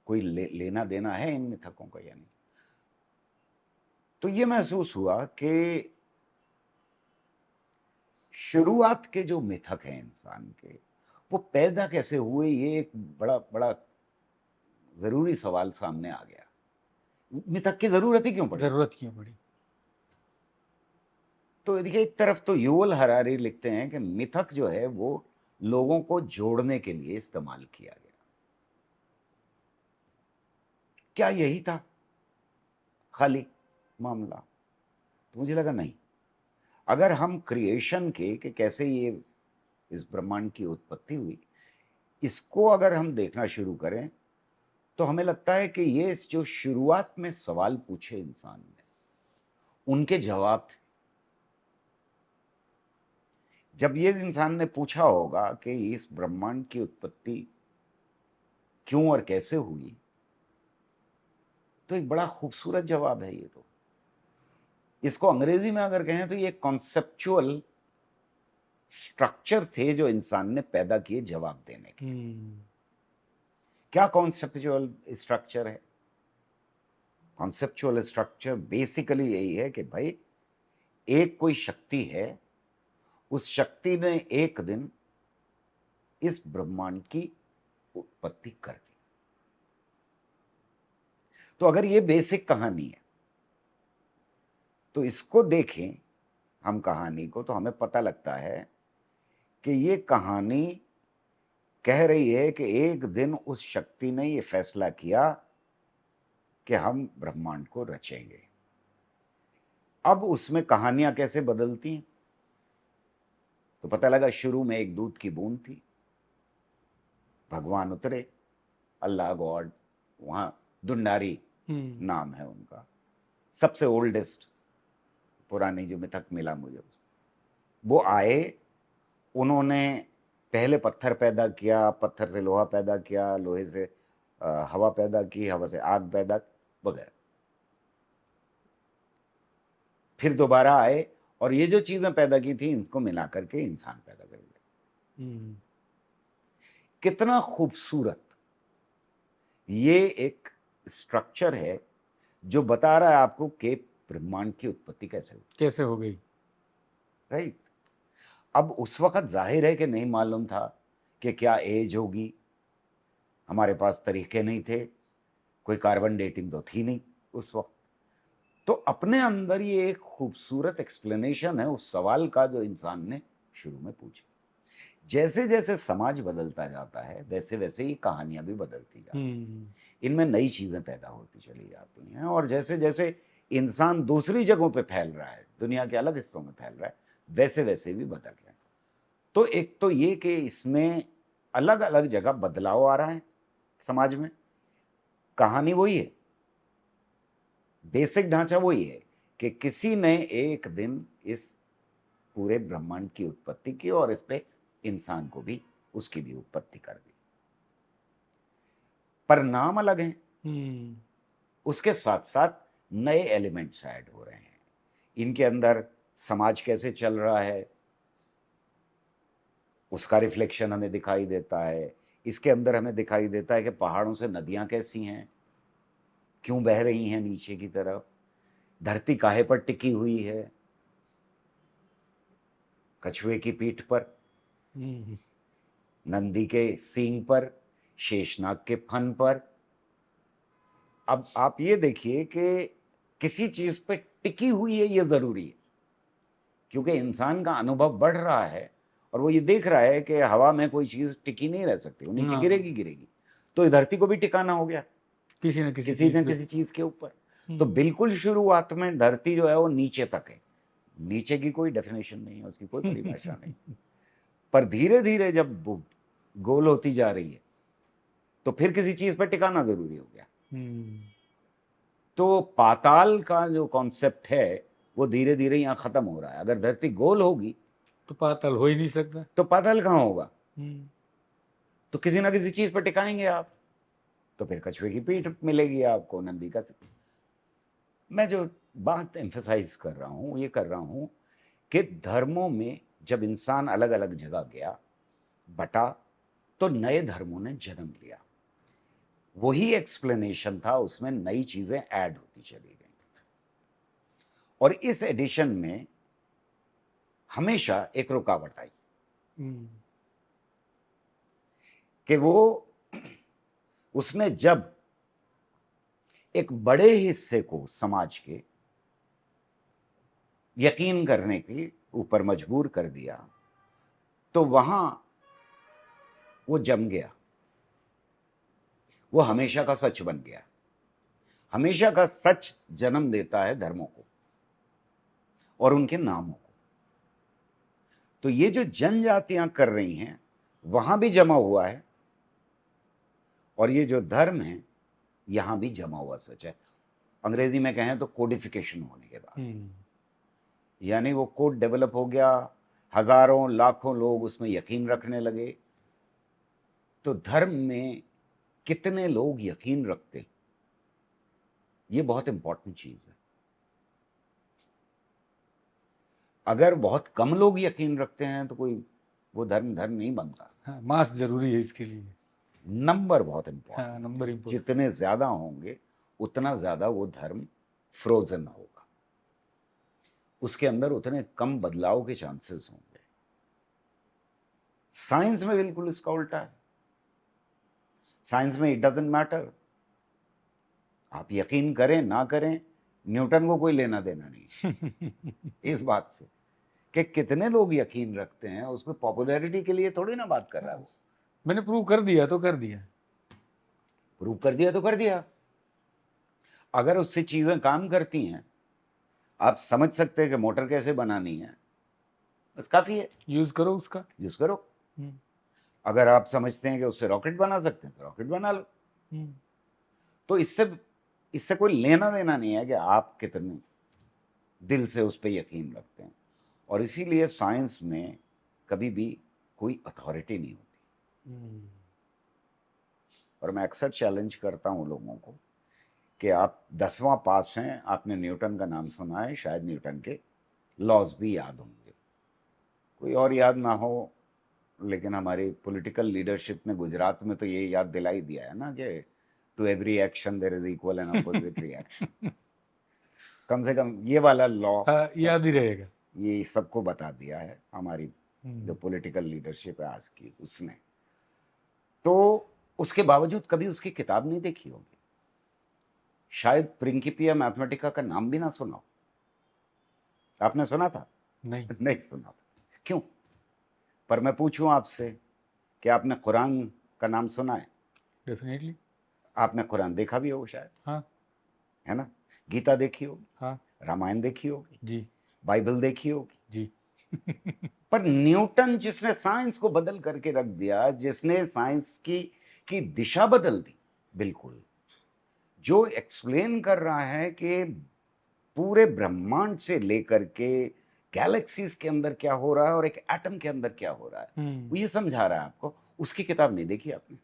कोई लेना देना है इन मिथकों का या नहीं। तो ये महसूस हुआ कि शुरुआत के जो मिथक हैं इंसान के, वो पैदा कैसे हुए, ये एक बड़ा बड़ा जरूरी सवाल सामने आ गया। मिथक की जरूरत ही क्यों पड़ी? जरूरत क्यों पड़ी? तो देखिए, एक तरफ तो युवल हरारी लिखते हैं कि मिथक जो है वो लोगों को जोड़ने के लिए इस्तेमाल किया गया। क्या यही था खाली मामला? तो मुझे लगा नहीं, अगर हम क्रिएशन के कि कैसे ये इस ब्रह्मांड की उत्पत्ति हुई, इसको अगर हम देखना शुरू करें, तो हमें लगता है कि ये जो शुरुआत में सवाल पूछे इंसान ने, उनके जवाब थे। जब ये इंसान ने पूछा होगा कि इस ब्रह्मांड की उत्पत्ति क्यों और कैसे हुई, तो एक बड़ा खूबसूरत जवाब है ये। तो इसको अंग्रेजी में अगर कहें तो ये कॉन्सेप्चुअल स्ट्रक्चर थे जो इंसान ने पैदा किए जवाब देने के। क्या कॉन्सेप्चुअल स्ट्रक्चर है? कॉन्सेप्चुअल स्ट्रक्चर बेसिकली यही है कि भाई, एक कोई शक्ति है, उस शक्ति ने एक दिन इस ब्रह्मांड की उत्पत्ति कर दी। तो अगर ये बेसिक कहानी है, तो इसको देखें हम कहानी को, तो हमें पता लगता है कि ये कहानी कह रही है कि एक दिन उस शक्ति ने ये फैसला किया कि हम ब्रह्मांड को रचेंगे। अब उसमें कहानियां कैसे बदलती हैं, तो पता लगा शुरू में एक दूध की बूंद थी, भगवान उतरे, अल्लाह गॉड, वहां दुंडारी नाम है उनका, सबसे ओल्डेस्ट पुरानी जो मिथक मिला मुझे, वो आए, उन्होंने पहले पत्थर पैदा किया, पत्थर से लोहा पैदा किया, लोहे से हवा पैदा की, हवा से आग पैदा वगैरह, फिर दोबारा आए और ये जो चीजें पैदा की थी इनको मिला करके इंसान पैदा कर दिया। कितना खूबसूरत ये एक स्ट्रक्चर है जो बता रहा है आपको कि ब्रह्मांड की उत्पत्ति कैसे हो गई। राइट। अब उस वक्त जाहिर है कि नहीं मालूम था कि क्या एज होगी, हमारे पास तरीके नहीं थे, कोई कार्बन डेटिंग तो थी नहीं उस वक्त। तो अपने अंदर ये एक खूबसूरत एक्सप्लेनेशन है उस सवाल का जो इंसान ने शुरू में पूछा। जैसे जैसे समाज बदलता जाता है वैसे वैसे ही कहानियां भी बदलती जाती हैं, इनमें नई चीजें पैदा होती चली जाती हैं, और जैसे जैसे इंसान दूसरी जगहों पे फैल रहा है, दुनिया के अलग हिस्सों में फैल रहा है, वैसे वैसे भी बदल रहे हैं। तो एक तो ये कि इसमें अलग अलग जगह बदलाव आ रहा है समाज में, कहानी वही है, बेसिक ढांचा वही है कि किसी ने एक दिन इस पूरे ब्रह्मांड की उत्पत्ति की और इस पे इंसान को भी, उसकी भी उत्पत्ति कर दी, पर नाम अलग हैं। उसके साथ साथ नए एलिमेंट्स ऐड हो रहे हैं, इनके अंदर समाज कैसे चल रहा है उसका रिफ्लेक्शन हमें दिखाई देता है, इसके अंदर हमें दिखाई देता है कि पहाड़ों से नदियां कैसी हैं, क्यों बह रही हैं नीचे की तरफ, धरती काहे पर टिकी हुई है, कछुए की पीठ पर, हम्म, नंदी के सींग पर, शेषनाग के फन पर। अब आप ये देखिए कि किसी चीज पे टिकी हुई है, ये जरूरी है, क्योंकि इंसान का अनुभव बढ़ रहा है और वो ये देख रहा है कि हवा में कोई चीज टिकी नहीं रह सकती, वो नीचे हाँ, गिरेगी गिरेगी। तो ये धरती को भी टिकाना हो गया किसी न किसी किसी चीज न पे। किसी चीज के ऊपर। तो हम्म, बिल्कुल शुरुआत में धरती जो है वो नीचे तक है, नीचे की कोई डेफिनेशन नहीं है, उसकी कोई परिभाषा नहीं। पर धीरे धीरे जब वो गोल होती जा रही है तो फिर किसी चीज पर टिकाना जरूरी हो गया। हम्म, तो पाताल का जो कॉन्सेप्ट है वो धीरे धीरे यहाँ खत्म हो रहा है। अगर धरती गोल होगी तो पाताल हो ही नहीं सकता। तो पाताल कहाँ होगा? हम्म, तो किसी ना किसी चीज पर टिकाएंगे आप, तो फिर कछुए की पीठ मिलेगी आपको, नंदी का। मैं जो बात एम्फेसाइज कर रहा हूं ये कर रहा हूं कि धर्मों में जब इंसान अलग अलग जगह गया, बटा, तो नए धर्मों ने जन्म लिया। वही एक्सप्लेनेशन था, उसमें नई चीजें ऐड होती चली गई। और इस एडिशन में हमेशा एक रुकावट आई हम्म, कि वो उसने जब एक बड़े हिस्से को समाज के यकीन करने के ऊपर मजबूर कर दिया, तो वहां वो जम गया, वो हमेशा का सच बन गया। हमेशा का सच जन्म देता है धर्मों को और उनके नामों को। तो ये जो जनजातियां कर रही हैं वहां भी जमा हुआ है, और ये जो धर्म है यहां भी जमा हुआ सच है। अंग्रेजी में कहें तो कोडिफिकेशन होने के बाद, यानी वो कोड डेवलप हो गया, हजारों लाखों लोग उसमें यकीन रखने लगे। तो धर्म में कितने लोग यकीन रखते हैं, ये बहुत इंपॉर्टेंट चीज है। अगर बहुत कम लोग यकीन रखते हैं तो कोई वो धर्म धर्म नहीं बनता। हाँ, मास जरूरी है इसके लिए। नंबर बहुत हाँ, इंपॉर्टेंट नंबर है। इम्पोर्टेंट। जितने ज्यादा होंगे उतना ज्यादा वो धर्म फ्रोजन होगा, उसके अंदर उतने कम बदलाव के चांसेस होंगे। साइंस में बिल्कुल इसका उल्टा है। साइंस में इट डजंट मैटर, आप यकीन करें ना करें, न्यूटन को कोई लेना देना नहीं इस बात से कि कितने लोग यकीन रखते हैं। उसमें पॉपुलैरिटी के लिए थोड़ी ना बात कर रहा है वो। मैंने प्रूव कर दिया तो कर दिया। प्रूव कर दिया तो कर दिया। अगर उससे चीजें काम करती हैं, आप समझ सकते हैं कि मोटर कैसे बनानी है, बस काफी है, यूज करो उसका। यूज करो। हम्म, अगर आप समझते हैं कि उससे रॉकेट बना सकते हैं तो रॉकेट बना लो। हम्म, तो इससे इससे कोई लेना देना नहीं है कि आप कितने दिल से उस पर यकीन रखते हैं। और इसीलिए साइंस में कभी भी कोई अथॉरिटी नहीं होती। हम्म, और मैं अक्सर चैलेंज करता हूँ लोगों को कि आप 10वां पास हैं, आपने न्यूटन का नाम सुना है, शायद न्यूटन के लॉज भी याद होंगे, कोई और याद ना हो, लेकिन हमारी पॉलिटिकल लीडरशिप ने गुजरात में तो ये याद दिला ही दिया है ना कि to every action there is equal and opposite reaction. कम से कम ये वाला लॉ हाँ, सब याद ही रहेगा। ये सबको बता दिया है हमारी जो हम्म, पॉलिटिकल लीडरशिप है आज की, उसने। तो उसके बावजूद कभी उसकी किताब नहीं देखी होगी, शायद प्रिंकिपिया मैथमेटिका का नाम भी ना सुना हो। आपने सुना था? नहीं। नहीं सुना था। क्यों? पर मैं पूछूं आपसे कि आपने कुरान का नाम सुना है? डेफिनेटली। आपने कुरान देखा भी हो शायद, हाँ, है ना? गीता देखी होगी, हाँ, रामायण देखी होगी, जी, बाइबल देखी होगी। जी। पर न्यूटन जिसने साइंस को बदल करके रख दिया, जिसने साइंस की दिशा बदल दी, बिल्कुल, जो एक्सप्लेन कर रहा है कि पूरे ब्रह्मांड से लेकर के गैलेक्सीज के अंदर क्या हो रहा है और एक एटम के अंदर क्या हो रहा है, वो ये समझा रहा है आपको, उसकी किताब नहीं देखी आपने।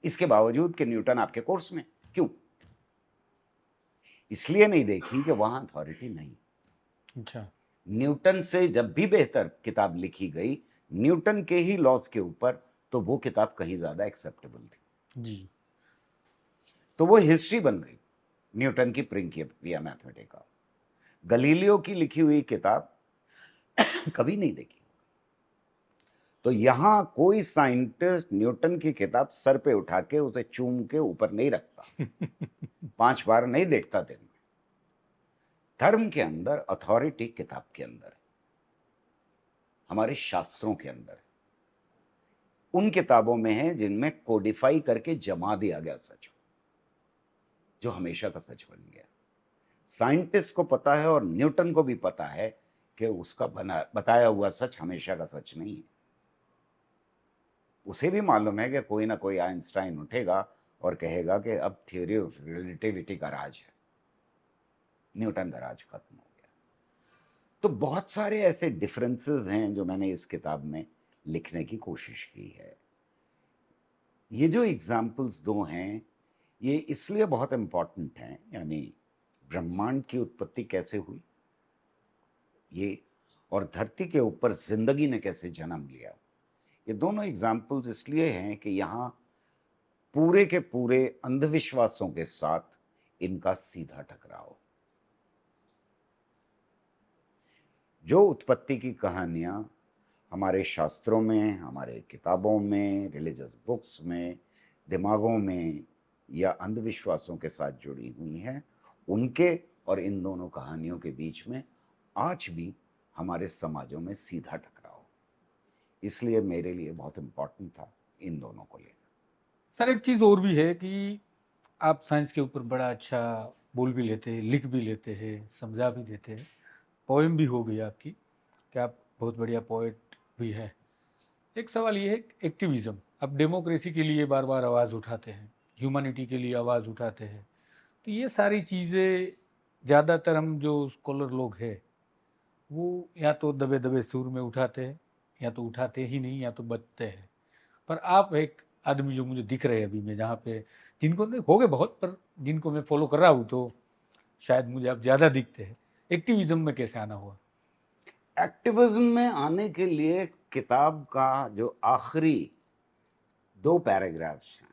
इसके बावजूद कि न्यूटन आपके कोर्स में, क्यों? इसलिए नहीं देखी कि वहां अथॉरिटी नहीं। अच्छा। न्यूटन से जब भी बेहतर किताब लिखी गई न्यूटन के ही लॉज के ऊपर, तो वो किताब कहीं ज्यादा एक्सेप्टेबल थी। जी। तो वो हिस्ट्री बन गई न्यूटन की प्रिंकिपिया मैथमेटिका। गलीलियो की लिखी हुई किताब कभी नहीं देखी। तो यहाँ कोई साइंटिस्ट न्यूटन की किताब सर पे उठा के उसे चूम के ऊपर नहीं रखता, 5 बार नहीं देखता दिन में। धर्म के अंदर अथॉरिटी किताब के अंदर है, हमारे शास्त्रों के अंदर है, उन किताबों में है जिनमें कोडिफाई करके जमा दिया गया सच, जो हमेशा का सच बन गया। साइंटिस्ट को पता है और न्यूटन को भी पता है कि उसका बताया हुआ सच हमेशा का सच नहीं है। उसे भी मालूम है कि कोई ना कोई आइंस्टाइन उठेगा और कहेगा कि अब थ्योरी ऑफ रिलेटिविटी का राज है, न्यूटन का राज खत्म हो गया। तो बहुत सारे ऐसे डिफरेंसेस हैं जो मैंने इस किताब में लिखने की कोशिश की है। ये जो एग्जाम्पल्स दो हैं ये इसलिए बहुत इंपॉर्टेंट हैं, यानी ब्रह्मांड की उत्पत्ति कैसे हुई ये, और धरती के ऊपर जिंदगी ने कैसे जन्म लिया, ये दोनों एग्जाम्पल्स इसलिए हैं कि यहाँ पूरे के पूरे अंधविश्वासों के साथ इनका सीधा टकराव। जो उत्पत्ति की कहानियाँ हमारे शास्त्रों में, हमारे किताबों में, रिलीजियस बुक्स में, दिमागों में या अंधविश्वासों के साथ जुड़ी हुई हैं, उनके और इन दोनों कहानियों के बीच में आज भी हमारे समाजों में सीधा टकराव। इसलिए मेरे लिए बहुत इम्पोर्टेंट था इन दोनों को लेना। सर एक चीज़ और भी है कि आप साइंस के ऊपर बड़ा अच्छा बोल भी लेते हैं, लिख भी लेते हैं, समझा भी देते हैं, पोएम भी हो गई आपकी कि आप बहुत बढ़िया पोएट भी है। एक सवाल ये है एक्टिविज्म, आप डेमोक्रेसी के लिए बार बार आवाज़ उठाते हैं, ह्यूमैनिटी के लिए आवाज़ उठाते हैं, तो ये सारी चीज़ें ज़्यादातर हम जो स्कॉलर लोग हैं वो या तो दबे दबे सुर में उठाते हैं या तो उठाते ही नहीं या तो बचते हैं। पर आप एक आदमी जो मुझे दिख रहे हैं अभी, मैं जहाँ पे जिनको नहीं हो गए बहुत, पर जिनको मैं फॉलो कर रहा हूँ तो शायद मुझे आप ज़्यादा दिखते हैं, एक्टिविज्म में कैसे आना हुआ? एक्टिविज्म में आने के लिए किताब का जो आखिरी 2 पैराग्राफ्स हैं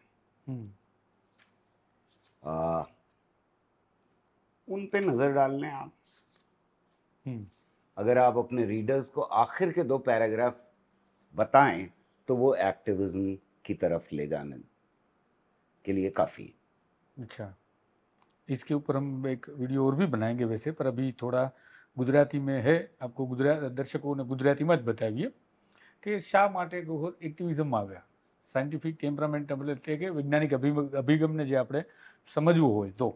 उन पे नज़र डाल लें आप। अगर आप अपने रीडर्स को आखिर के 2 पैराग्राफ बताएं तो वो एक्टिविज्म की तरफ ले जाने के लिए काफ़ी है। अच्छा, इसके ऊपर हम एक वीडियो और भी बनाएंगे वैसे, पर अभी थोड़ा गुजराती में है, आपको दर्शकों ने गुजराती में ज बतावीए कि શા માટે એક્ટિવિઝમ આવ્યા, સાયન્ટિફિક ટેમ્પરામેન્ટ એટલે કે વૈજ્ઞાનિક અભિગમને જે આપણે સમજવું હોય તો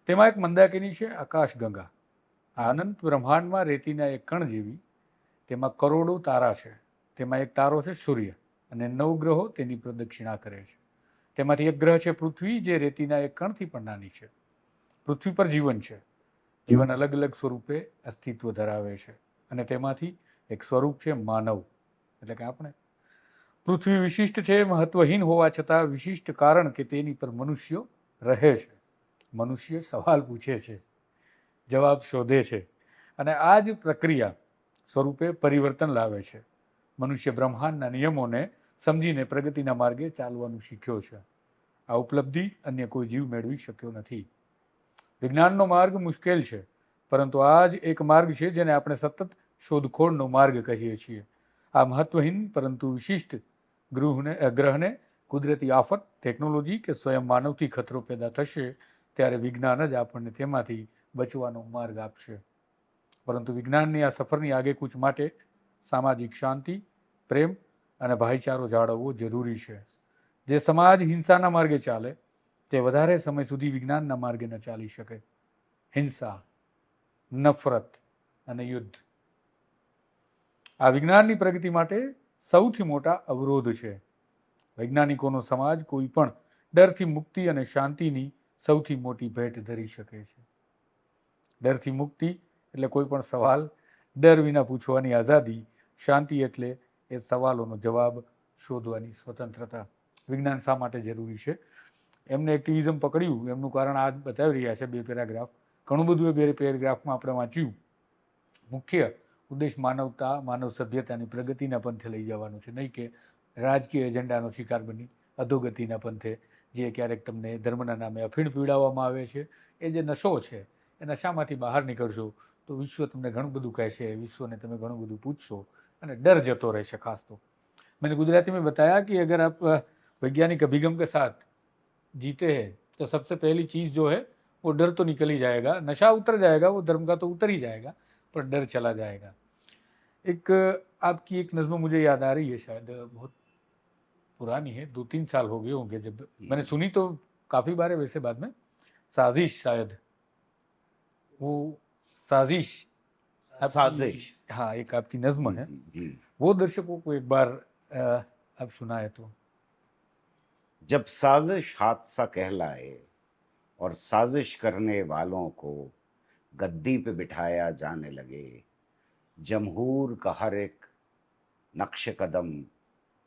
તેમાં એક મંદાકિની છે આકાશગંગા, આ અનંત બ્રહ્માંડમાં રેતીના એક કણ જેવી, તેમાં કરોડો તારા છે, તેમાં એક તારો છે સૂર્ય અને 9 ગ્રહો તેની પ્રદક્ષિણા કરે છે. તેમાંથી એક ગ્રહ છે પૃથ્વી, જે રેતીના એક કણથી પણ નાની છે. પૃથ્વી પર જીવન છે, જીવન અલગ અલગ સ્વરૂપે અસ્તિત્વ ધરાવે છે અને તેમાંથી એક સ્વરૂપ છે માનવ, એટલે કે આપણે. પૃથ્વી વિશિષ્ટ છે, મહત્વહીન હોવા છતાં વિશિષ્ટ કારણ કે તેની પર મનુષ્યો રહે છે. મનુષ્ય સવાલ પૂછે છે, જવાબ શોધે છે અને આ જ પ્રક્રિયા સ્વરૂપે પરિવર્તન લાવે છે. મનુષ્ય બ્રહ્માંડના નિયમોને સમજીને પ્રગતિના માર્ગે ચાલવાનું શીખ્યો છે. આ ઉપલબ્ધિ અન્ય કોઈ જીવ મેળવી શક્યો નથી. વિજ્ઞાનનો માર્ગ મુશ્કેલ છે, પરંતુ આ જ એક માર્ગ છે જેને આપણે સતત શોધખોળનો માર્ગ કહીએ છીએ. આ મહત્વહીન પરંતુ વિશિષ્ટ ગ્રહને કુદરતી આફત, ટેકનોલોજી કે સ્વયં માનવથી ખતરો પેદા થશે ત્યારે વિજ્ઞાન જ આપણને તેમાંથી બચવાનો માર્ગ આપશે. પરંતુ વિજ્ઞાનની આ સફરની આગેકૂચ માટે સામાજિક શાંતિ, પ્રેમ અને ભાઈચારો જાળવવો જરૂરી છે. જે સમાજ હિંસાના માર્ગે ચાલે તે વધારે સમય સુધી વિજ્ઞાનના માર્ગે ન ચાલી શકે. હિંસા, નફરત અને યુદ્ધ આ વિજ્ઞાનની પ્રગતિ માટે સૌથી મોટા અવરોધ છે. વૈજ્ઞાનિકોનો સમાજ કોઈ પણ ડરથી મુક્તિ અને શાંતિની સૌથી મોટી ભેટ ધરી શકે છે. ડરથી મુક્તિ એટલે કોઈ પણ સવાલ ડર વિના પૂછવાની આઝાદી, શાંતિ એટલે એ સવાલોનો જવાબ શોધવાની સ્વતંત્રતા. વિજ્ઞાન શા માટે જરૂરી છે? એમને એક્ટિવિઝમ પકડ્યું એમનું કારણ આ બતાવી રહ્યા છે 2 પેરાગ્રાફ. ઘણું બધું એ 2 પેરાગ્રાફમાં આપણે વાંચ્યું. મુખ્ય ઉદ્દેશ માનવતા, માનવ સભ્યતાની પ્રગતિના પંથે લઈ જવાનું છે, નહીં કે રાજકીય એજન્ડાનો શિકાર બની અધોગતિના પંથે, જે ક્યારેક તમને ધર્મના નામે અફીણ પીવડાવવામાં આવે છે. એ જે નશો છે એ નશામાંથી બહાર નીકળશો તો વિશ્વ તમને ઘણું બધું કહેશે, વિશ્વને તમે ઘણું બધું પૂછશો અને ડર જતો રહેશે ખાસ તો. मैंने गुजराती में बताया कि अगर आप वैज्ञानिक अभिगम के साथ जीते हैं तो सबसे पहली चीज़ जो है वो डर तो निकल ही जाएगा, नशा उतर जाएगा, वो धर्म का तो उतर ही जाएगा, पर डर चला जाएगा। एक आपकी एक नज़्म मुझे याद आ रही है, शायद बहुत पुरानी है, 2-3 साल हो गए होंगे जब मैंने सुनी, तो काफ़ी बार है वैसे बाद में। साजिश, शायद वो साजिश साजिश। आपकी, हाँ, एक आपकी नज़्म जी है, जी जी। वो दर्शकों को एक बार आप सुनाए तो। जब साजिश हादसा कहलाए और साजिश करने वालों को गद्दी पे बिठाया जाने लगे, जमहूर का हर एक नक्श कदम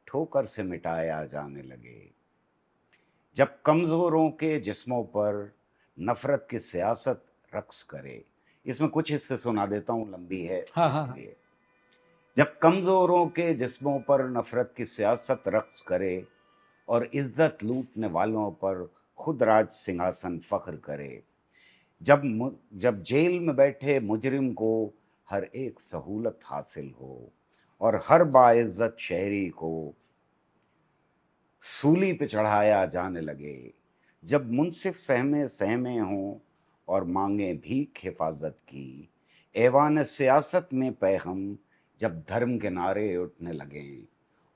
ठोकर से मिटाया जाने लगे, जब कमजोरों के जिस्मों पर नफरत की सियासत रक्स करे। इसमें कुछ हिस्से सुना देता हूं, लंबी है हाँ हाँ हाँ। इसलिए। जब कमजोरों के जिस्मों पर नफरत की सियासत रक्स करे और इज्जत लूटने वालों पर खुद राज सिंहासन फख्र करे, जब जेल में बैठे मुजरिम को हर एक सहूलत हासिल हो और हर बाइज्जत शहरी को सूली पे चढ़ाया जाने लगे, जब मुंसिफ सहमे सहमे हों और मांगे भीख हिफाजत की, ऐवान सियासत में पैगम जब धर्म के नारे उठने लगें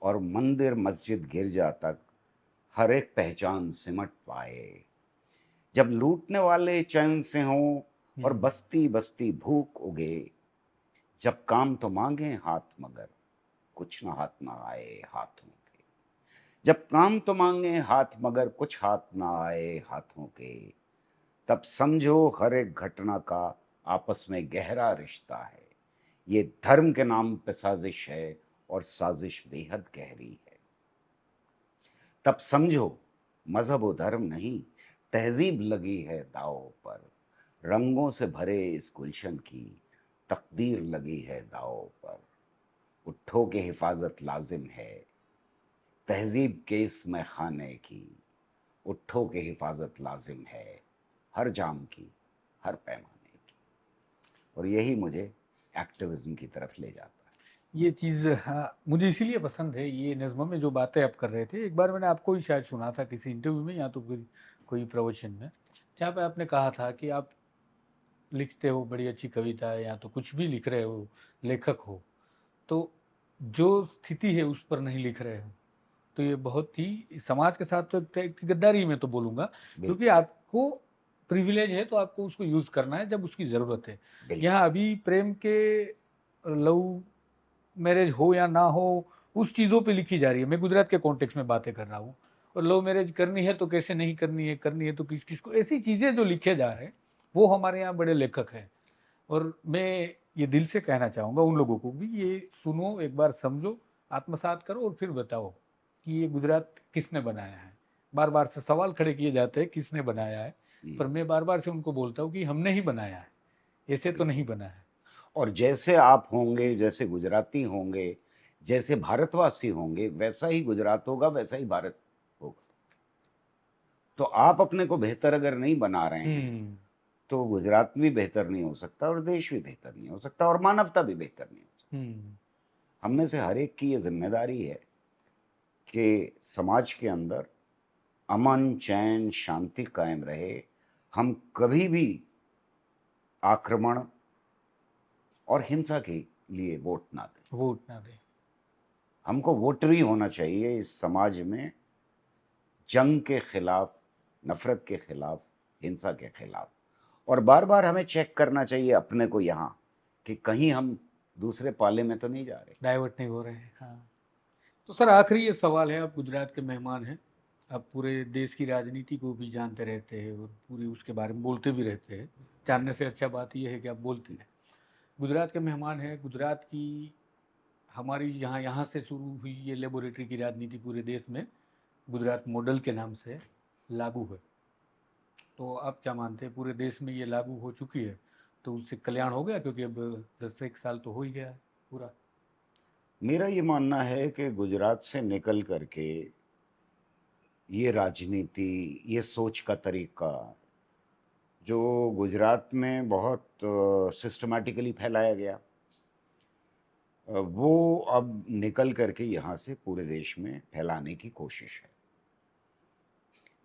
और मंदिर मस्जिद गिरजा तक हर एक पहचान सिमट पाए, जब लूटने वाले चैन से हों और बस्ती बस्ती भूख उगे, जब काम तो मांगे हाथ मगर कुछ ना हाथ ना आए हाथों के, जब काम तो मांगे हाथ मगर कुछ हाथ ना आए हाथों के, तब समझो हर एक घटना का आपस में गहरा रिश्ता है। ये धर्म के नाम पे साजिश है और साजिश बेहद गहरी है। तब समझो मजहब व धर्म नहीं, तहजीब लगी है दाव पर, रंगों से भरे इस गुलशन की तकदीर लगी है दाव पर। उठो के हिफाजत लाजिम है तहजीब के इस खाने की, उठो के हिफाजत लाजिम है हर जाम की, हर पैमाने की। और यही मुझे एक्टिविज्म की तरफ ले जाता है। ये चीज़, हाँ, मुझे इसीलिए पसंद है ये नज़्म में जो बातें आप कर रहे थे। एक बार मैंने आपको ही शायद सुना था किसी इंटरव्यू में या तो फिर कोई प्रवचन में, जहाँ पे आपने कहा था कि आप लिखते हो बड़ी अच्छी कविता है या तो कुछ भी लिख रहे हो, लेखक हो, तो जो स्थिति है उस पर नहीं लिख रहे हो, तो ये बहुत ही समाज के साथ तो एक टाइप की गद्दारी में तो बोलूँगा, क्योंकि बिल्कुल आपको प्रिविलेज है तो आपको उसको यूज़ करना है जब उसकी ज़रूरत है। बिल्कुल। यहाँ अभी प्रेम के लव मैरिज हो या ना हो, उस चीज़ों पे लिखी जा रही है। मैं गुजरात के कॉन्टेक्स्ट में बातें कर रहा हूँ। और लव मैरिज करनी है तो कैसे नहीं करनी है तो किस किस को, ऐसी चीज़ें जो लिखे जा रहे हैं, वो हमारे यहाँ बड़े लेखक हैं। और मैं ये दिल से कहना चाहूँगा उन लोगों को भी, ये सुनो, एक बार समझो, आत्मसात करो और फिर बताओ कि ये गुजरात किसने बनाया है। बार बार से सवाल खड़े किए जाते हैं किसने बनाया है, पर मैं बार बार से उनको बोलता हूँ कि हमने ही बनाया है, ऐसे तो नहीं बना है। और जैसे आप होंगे, जैसे गुजराती होंगे, जैसे भारतवासी होंगे, वैसा ही गुजरात होगा, वैसा ही भारत होगा। तो आप अपने को बेहतर अगर नहीं बना रहे हैं, तो गुजरात भी बेहतर नहीं हो सकता और देश भी बेहतर नहीं हो सकता और मानवता भी बेहतर नहीं हो सकती। हम में से हर एक की ये जिम्मेदारी है कि समाज के अंदर अमन, चैन, शांति कायम रहे। हम कभी भी आक्रमण और हिंसा के लिए वोट ना दें। वोट ना दे। हमको वोटरी होना चाहिए इस समाज में, जंग के खिलाफ, नफरत के खिलाफ, हिंसा के खिलाफ। और बार बार हमें चेक करना चाहिए अपने को यहाँ कि कहीं हम दूसरे पाले में तो नहीं जा रहे। डाइवर्ट नहीं हो रहे हैं, हाँ। तो सर, आखिरी ये सवाल है, आप गुजरात के मेहमान हैं, आप पूरे देश की राजनीति को भी जानते रहते हैं और पूरी उसके बारे में बोलते भी रहते हैं। जानने से अच्छा बात यह है कि आप बोलते हैं। गुजरात के मेहमान हैं, गुजरात की, हमारी यहाँ यहाँ से शुरू हुई ये लेबोरेटरी की राजनीति पूरे देश में गुजरात मॉडल के नाम से लागू है। तो आप क्या मानते हैं, पूरे देश में ये लागू हो चुकी है तो उससे कल्याण हो गया, क्योंकि अब 10 एक साल तो हो ही गया है पूरा। मेरा ये मानना है कि गुजरात से निकल करके ये राजनीति, ये सोच का तरीका जो गुजरात में बहुत सिस्टमैटिकली फैलाया गया, वो अब निकल करके यहाँ से पूरे देश में फैलाने की कोशिश है।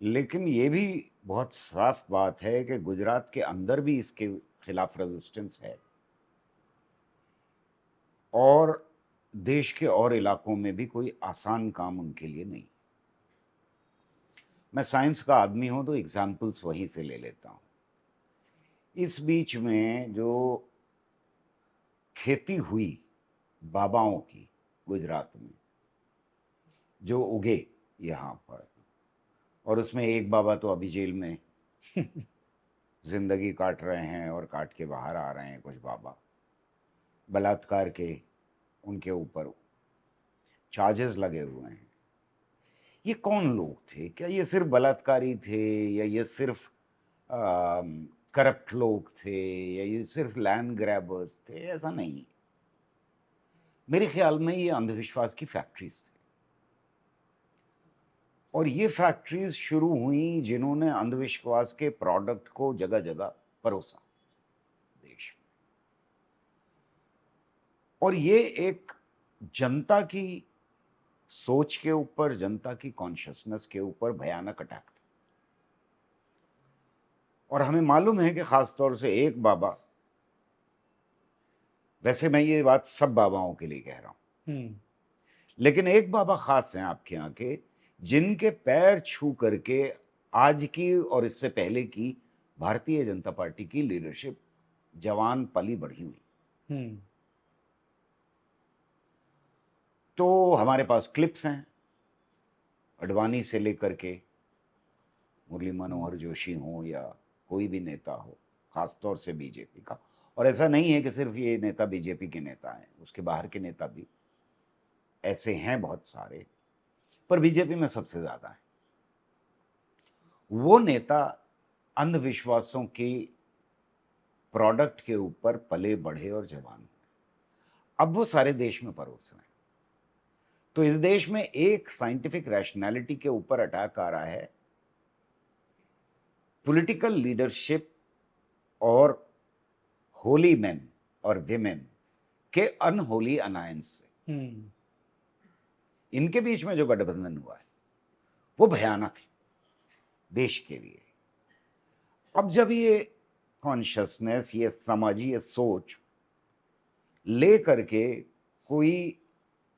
लेकिन ये भी बहुत साफ बात है कि गुजरात के अंदर भी इसके खिलाफ रेजिस्टेंस है और देश के और इलाकों में भी कोई आसान काम उनके लिए नहीं। मैं साइंस का आदमी हूं तो एग्जाम्पल्स वहीं से ले लेता हूं। इस बीच में जो खेती हुई बाबाओं की गुजरात में, जो उगे यहाँ पर, और उसमें एक बाबा तो अभी जेल में जिंदगी काट रहे हैं और काट के बाहर आ रहे हैं। कुछ बाबा बलात्कार के उनके ऊपर चार्जेस लगे हुए हैं। ये कौन लोग थे? क्या ये सिर्फ बलात्कारी थे, या ये सिर्फ करप्ट लोग थे, या ये सिर्फ लैंड ग्रैबर्स थे? ऐसा नहीं। मेरे ख्याल में ये अंधविश्वास की फैक्ट्रीज थी, और ये फैक्ट्रीज शुरू हुई जिन्होंने अंधविश्वास के प्रोडक्ट को जगह जगह परोसा देश में। और ये एक जनता की सोच के ऊपर, जनता की कॉन्शियसनेस के ऊपर भयानक अटैक था। और हमें मालूम है कि खास तौर से एक बाबा, वैसे मैं ये बात सब बाबाओं के लिए कह रहा हूं, लेकिन एक बाबा खास हैं आपके यहाँ के, जिनके पैर छू करके आज की और इससे पहले की भारतीय जनता पार्टी की लीडरशिप जवान पली बढ़ी हुई। तो हमारे पास क्लिप्स हैं, अडवाणी से लेकर के मुरली मनोहर जोशी हो या कोई भी नेता हो, खासतौर से बीजेपी का। और ऐसा नहीं है कि सिर्फ ये नेता बीजेपी के नेता हैं, उसके बाहर के नेता भी ऐसे हैं बहुत सारे, पर बीजेपी में सबसे ज्यादा है। वो नेता अंधविश्वासों के प्रोडक्ट के ऊपर पले बढ़े और जवान हुए। अब वो सारे देश में परोस रहे हैं। तो इस देश में एक साइंटिफिक रैशनैलिटी के ऊपर अटैक आ रहा है, पॉलिटिकल लीडरशिप और होली मैन और विमेन के अनहोली अलायंस से। इनके बीच में जो गठबंधन हुआ है वो भयानक है देश के लिए। अब जब ये कॉन्शियसनेस, ये समझ, ये सोच ले करके कोई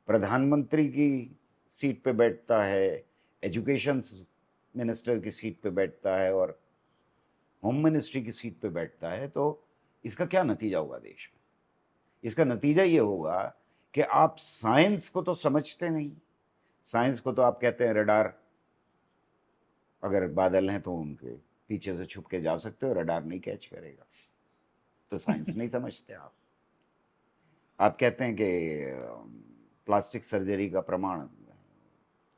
प्रधानमंत्री की सीट पे बैठता है, एजुकेशन मिनिस्टर की सीट पे बैठता है और होम मिनिस्ट्री की सीट पे बैठता है, तो इसका क्या नतीजा होगा देश में? इसका नतीजा ये होगा कि आप साइंस को तो समझते नहीं। साइंस को तो आप कहते हैं रडार, अगर बादल हैं तो उनके पीछे से छुप के जा सकते हो, रडार नहीं कैच करेगा। तो साइंस नहीं समझते आप। आप कहते हैं कि प्लास्टिक सर्जरी का प्रमाण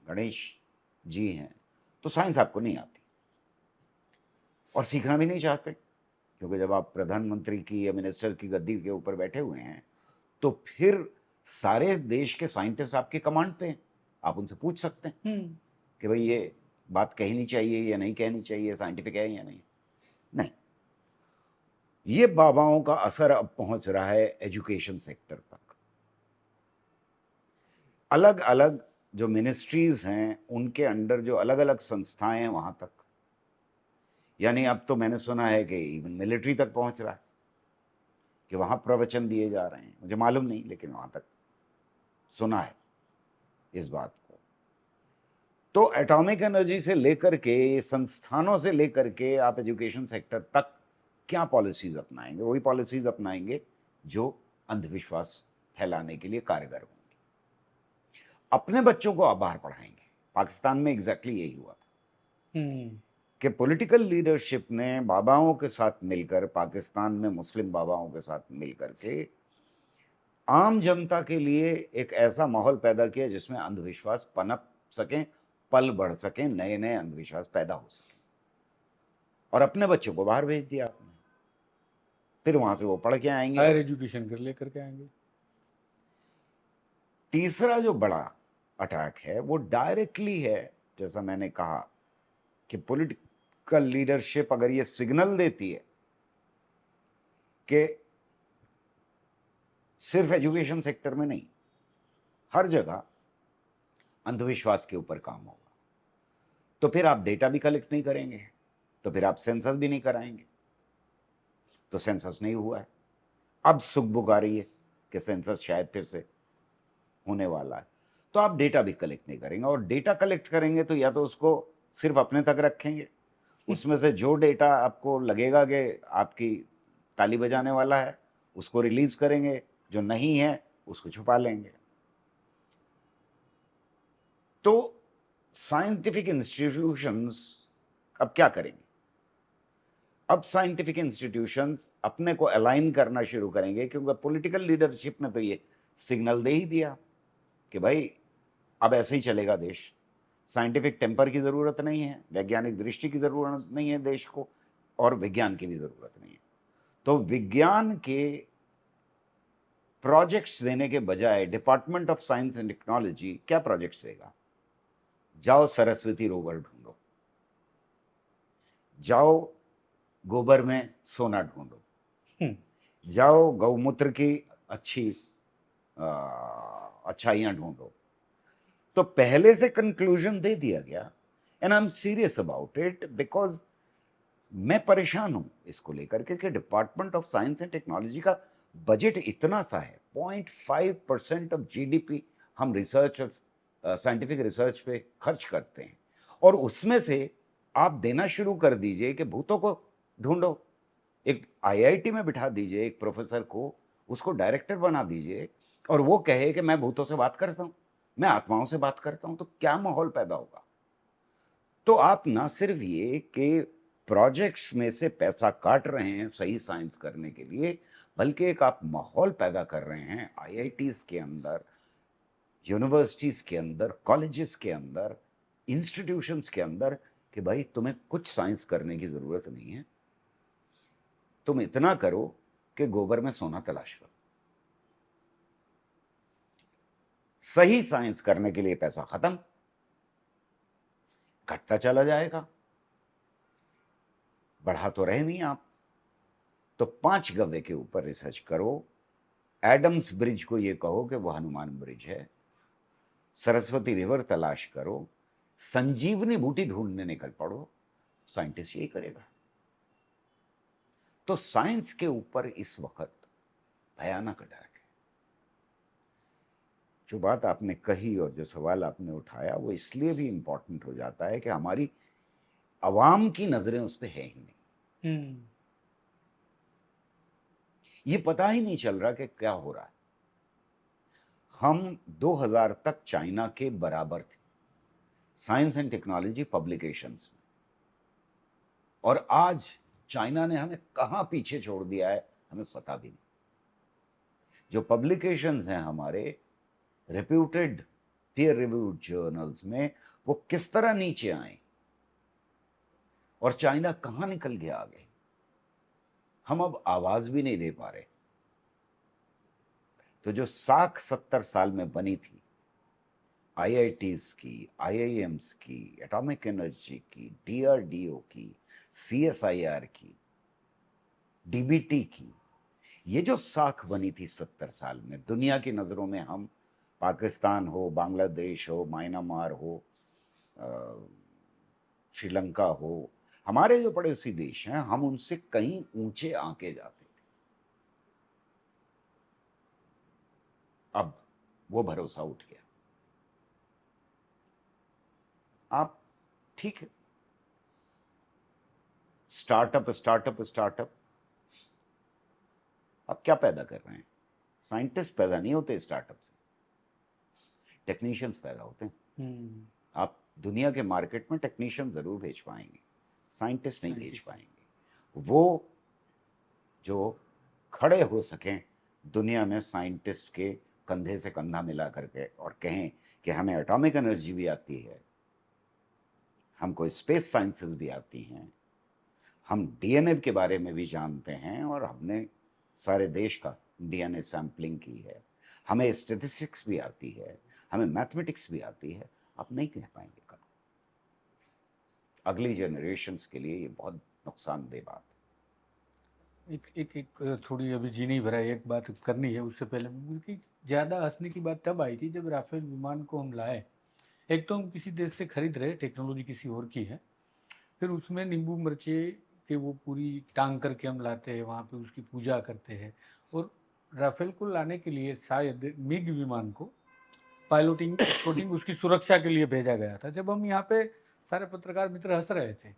गणेश जी हैं, तो साइंस आपको नहीं आती और सीखना भी नहीं चाहते, क्योंकि जब आप प्रधानमंत्री की या मिनिस्टर की गद्दी के ऊपर बैठे हुए हैं तो फिर सारे देश के साइंटिस्ट आपके कमांड पे हैं। आप उनसे पूछ सकते हैं कि भाई ये बात कहनी चाहिए या नहीं कहनी चाहिए, साइंटिफिक है या नहीं। नहीं, ये बाबाओं का असर अब पहुंच रहा है एजुकेशन सेक्टर तक। अलग अलग जो मिनिस्ट्रीज हैं उनके अंडर जो अलग अलग संस्थाएं हैं वहां तक, यानी अब तो मैंने सुना है कि इवन मिलिट्री तक पहुंच रहा है कि वहां प्रवचन दिए जा रहे हैं। मुझे मालूम नहीं, लेकिन वहां तक सुना है इस बात को। तो एटॉमिक एनर्जी से लेकर के, संस्थानों से लेकर के, आप एजुकेशन सेक्टर तक क्या पॉलिसीज अपनाएंगे? वही पॉलिसीज अपनाएंगे जो अंधविश्वास फैलाने के लिए कारगर होंगी। अपने बच्चों को आप बाहर पढ़ाएंगे। पाकिस्तान में एग्जैक्टली यही हुआ था कि पॉलिटिकल लीडरशिप ने बाबाओं के साथ मिलकर, पाकिस्तान में मुस्लिम बाबाओं के साथ मिलकर के आम जनता के लिए एक ऐसा माहौल पैदा किया जिसमें अंधविश्वास पनप सकें, पल बढ़ सकें, नए नए अंधविश्वास पैदा हो सकें। और अपने बच्चों को बाहर भेज दिया आपने, फिर वहां से वो पढ़ के आएंगे, हायर एजुकेशन कर लेकर के आएंगे। तीसरा जो बड़ा अटैक है वो डायरेक्टली है, जैसा मैंने कहा कि पॉलिटिकल लीडरशिप अगर ये सिग्नल देती है कि सिर्फ एजुकेशन सेक्टर में नहीं, हर जगह अंधविश्वास के ऊपर काम होगा। तो फिर आप डेटा भी कलेक्ट नहीं करेंगे, तो फिर आप सेंसस भी नहीं कराएंगे, तो सेंसस नहीं हुआ है। अब सुगबुक आ रही है कि सेंसस शायद फिर से होने वाला है, तो आप डेटा भी कलेक्ट नहीं करेंगे, और डेटा कलेक्ट करेंगे तो या तो उसको सिर्फ अपने तक रखेंगे, उसमें से जो डेटा आपको लगेगा कि आपकी ताली बजाने वाला है उसको रिलीज करेंगे, जो नहीं है उसको छुपा लेंगे। तो साइंटिफिक इंस्टीट्यूशंस अब क्या करेंगे? अब साइंटिफिक इंस्टीट्यूशंस अपने को अलाइन करना शुरू करेंगे, क्योंकि पॉलिटिकल लीडरशिप ने तो ये सिग्नल दे ही दिया कि भाई अब ऐसे ही चलेगा देश। साइंटिफिक टेम्पर की ज़रूरत नहीं है, वैज्ञानिक दृष्टि की ज़रूरत नहीं है देश को, और विज्ञान की भी ज़रूरत नहीं है। तो विज्ञान के प्रोजेक्ट्स देने के बजाय department of science and technology क्या प्रोजेक्ट्स देगा? जाओ सरस्वती रोवर ढूंढो, जाओ गोबर में सोना ढूंढो, जाओ गौमूत्र की अच्छी अच्छाइयां ढूंढो। तो पहले से कंक्लूजन दे दिया गया, and I am serious about it, because मैं परेशान हूं इसको लेकर के कि department of science and technology का बजट इतना सा है, 0.5% ऑफ जीडीपी हम रिसर्च, साइंटिफिक रिसर्च पे खर्च करते हैं, और उसमें से आप देना शुरू कर दीजिए कि भूतों को ढूंढो। एक आईआईटी में बिठा दीजिए एक प्रोफेसर को, उसको डायरेक्टर बना दीजिए, और वो कहे कि मैं भूतों से बात करता हूं, मैं आत्माओं से बात करता हूं, तो क्या माहौल पैदा होगा? तो आप ना सिर्फ ये कि प्रोजेक्ट्स में से पैसा काट रहे हैं सही साइंस करने के लिए, बल्कि एक आप माहौल पैदा कर रहे हैं आईआईटीज के अंदर, यूनिवर्सिटीज के अंदर, कॉलेजेस के अंदर, इंस्टीट्यूशंस के अंदर, कि भाई तुम्हें कुछ साइंस करने की जरूरत नहीं है, तुम इतना करो कि गोबर में सोना तलाश करो। सही साइंस करने के लिए पैसा खत्म, घटता चला जाएगा, बढ़ा तो रहे नहीं आप। तो 5 गव्वे के ऊपर रिसर्च करो, एडम्स ब्रिज को ये कहो कि वो हनुमान ब्रिज है, सरस्वती रिवर तलाश करो, संजीवनी बूटी ढूंढने निकल पड़ो, साइंटिस्ट यही करेगा। तो साइंस के ऊपर इस वक्त भयानक अटैक है। जो बात आपने कही और जो सवाल आपने उठाया वो इसलिए भी इंपॉर्टेंट हो जाता है कि हमारी अवाम की नजरें उस पर है ही नहीं। ये पता ही नहीं चल रहा कि क्या हो रहा है। हम 2000 तक चाइना के बराबर थे साइंस एंड टेक्नोलॉजी पब्लिकेशंस में, और आज चाइना ने हमें कहां पीछे छोड़ दिया है हमें पता भी नहीं। जो पब्लिकेशंस हैं हमारे रेप्यूटेड पीयर रिव्यूड जर्नल्स में, वो किस तरह नीचे आए और चाइना कहां निकल गया आगे, हम अब आवाज भी नहीं दे पा रहे। तो जो साख 70 साल में बनी थी आईआईटीज की, आईआईएम्स की, एटॉमिक एनर्जी की, डीआरडीओ की, सीएसआईआर की, डीबीटी की, ये जो साख बनी थी 70 साल में, दुनिया की नजरों में हम, पाकिस्तान हो, बांग्लादेश हो, म्यांमार हो, श्रीलंका हो, हमारे जो पड़ोसी देश हैं, हम उनसे कहीं ऊंचे आके जाते थे। अब वो भरोसा उठ गया। आप ठीक है, स्टार्टअप स्टार्टअप स्टार्टअप, आप क्या पैदा कर रहे हैं? साइंटिस्ट पैदा नहीं होते स्टार्टअप से, टेक्नीशियंस पैदा होते हैं। आप दुनिया के मार्केट में टेक्नीशियन जरूर भेज पाएंगे, साइंटिस्ट नहीं भेज पाएंगे। वो जो खड़े हो सकें दुनिया में साइंटिस्ट के कंधे से कंधा मिला करके और कहें कि हमें एटॉमिक एनर्जी भी आती है, हमको स्पेस साइंसेस भी आती हैं, हम डीएनए के बारे में भी जानते हैं, और हमने सारे देश का डीएनए सैंपलिंग की है, हमें स्टैटिस्टिक्स भी आती है, हमें मैथमेटिक्स भी आती है, आप नहीं कह पाएंगे कल। अगली जनरेशन्स के लिए ये बहुत नुकसानदेह बात है। एक थोड़ी अभी जी नहीं भरा, एक बात करनी है उससे पहले, क्योंकि ज़्यादा हंसने की बात तब आई थी जब राफेल विमान को हम लाए। एक तो हम किसी देश से खरीद रहे, टेक्नोलॉजी किसी और की है, फिर उसमें नींबू मिर्चे के वो पूरी टांग करके हम लाते हैं, वहाँ पे उसकी पूजा करते हैं। और राफेल को लाने के लिए शायद मिग विमान को पायलटिंग एक्सपोर्टिंग उसकी सुरक्षा के लिए भेजा गया था। जब हम यहाँ पे सारे पत्रकार मित्र हंस रहे थे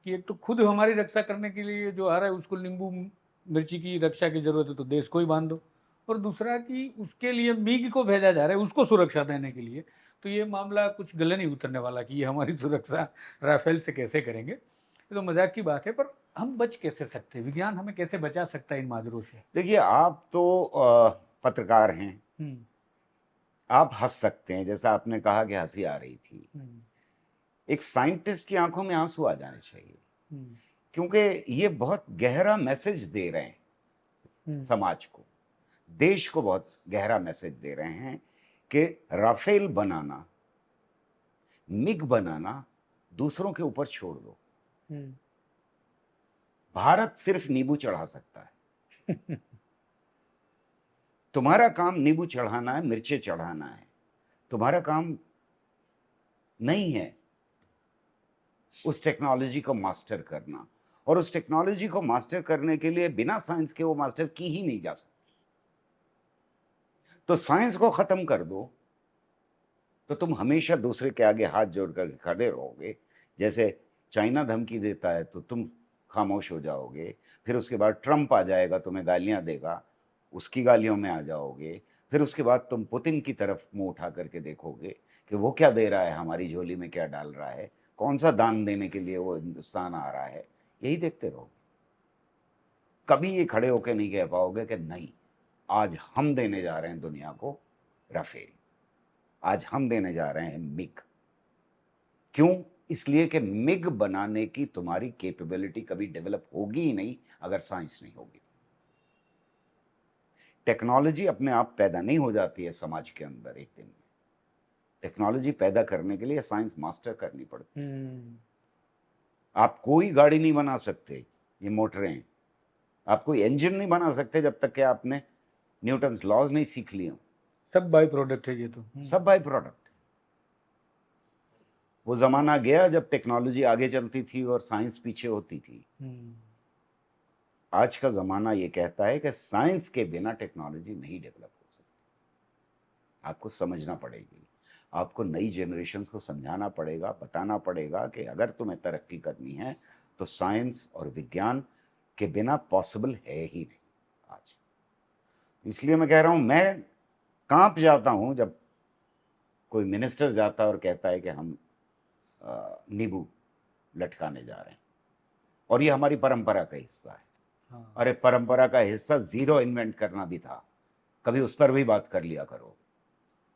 कि एक तो खुद हमारी रक्षा करने के लिए जो आ रहा है उसको नींबू मिर्ची की रक्षा की जरूरत है तो देश को ही बांध दो, और दूसरा कि उसके लिए मिग को भेजा जा रहा है उसको सुरक्षा देने के लिए, तो ये मामला कुछ गले नहीं उतरने वाला कि ये हमारी सुरक्षा राफेल से कैसे करेंगे। ये तो मजाक की बात है, पर हम बच कैसे सकते हैं, विज्ञान हमें कैसे बचा सकता है इन माजरों से? देखिए, आप तो पत्रकार हैं, हम्म। आप हंस सकते हैं, जैसा आपने कहा कि हंसी आ रही थी। हम्म। एक साइंटिस्ट की आंखों में आंसू आ जाने चाहिए, हम्म। क्योंकि ये बहुत गहरा मैसेज दे रहे हैं हम्म। समाज को, देश को बहुत गहरा मैसेज दे रहे हैं कि राफेल बनाना, मिग बनाना दूसरों के ऊपर छोड़ दो। हम्म। भारत सिर्फ नींबू चढ़ा सकता है। तुम्हारा काम नींबू चढ़ाना है, मिर्चे चढ़ाना है, तुम्हारा काम नहीं है उस टेक्नोलॉजी को मास्टर करना। और उस टेक्नोलॉजी को मास्टर करने के लिए बिना साइंस के वो मास्टर की ही नहीं जा सकती। तो साइंस को खत्म कर दो तो तुम हमेशा दूसरे के आगे हाथ जोड़ कर खड़े रहोगे। जैसे चाइना धमकी देता है तो तुम खामोश हो जाओगे, फिर उसके बाद ट्रंप आ जाएगा, तुम्हें गालियां देगा, उसकी गालियों में आ जाओगे, फिर उसके बाद तुम पुतिन की तरफ मुंह उठा करके देखोगे कि वो क्या दे रहा है, हमारी झोली में क्या डाल रहा है, कौन सा दान देने के लिए वो हिंदुस्तान आ रहा है। यही देखते रहोगे, कभी ये खड़े होकर नहीं कह पाओगे कि नहीं, आज हम देने जा रहे हैं दुनिया को राफेल, आज हम देने जा रहे हैं मिग। क्यों? इसलिए कि मिग बनाने की तुम्हारी कैपेबिलिटी कभी डेवलप होगी ही नहीं अगर साइंस नहीं होगी। टेक्नोलॉजी अपने आप पैदा नहीं हो जाती है समाज के अंदर एक दिन में। टेक्नोलॉजी पैदा करने के लिए साइंस मास्टर करनी पड़ती है। आप कोई गाड़ी नहीं बना सकते, ये मोटरें, आप कोई इंजन नहीं बना सकते जब तक कि आपने न्यूटन्स लॉज नहीं सीख लिए हों। सब बाई प्रोडक्ट है ये तो। सब बाय प्रोडक्ट। वो जमाना गया जब टेक्नोलॉजी आगे चलती थी और साइंस पीछे होती थी। आज का जमाना ये कहता है कि साइंस के बिना टेक्नोलॉजी नहीं डेवलप हो सकती। आपको समझना पड़ेगी, आपको नई जनरेशन्स को समझाना पड़ेगा, बताना पड़ेगा कि अगर तुम्हें तरक्की करनी है तो साइंस और विज्ञान के बिना पॉसिबल है ही नहीं आज। इसलिए मैं कह रहा हूं, मैं कांप जाता हूं जब कोई मिनिस्टर जाता है और कहता है कि हम नींबू लटकाने जा रहे हैं, और ये हमारी परंपरा का हिस्सा है। हाँ। अरे परंपरा का हिस्सा जीरो इन्वेंट करना भी था, कभी उस पर भी बात कर लिया करो।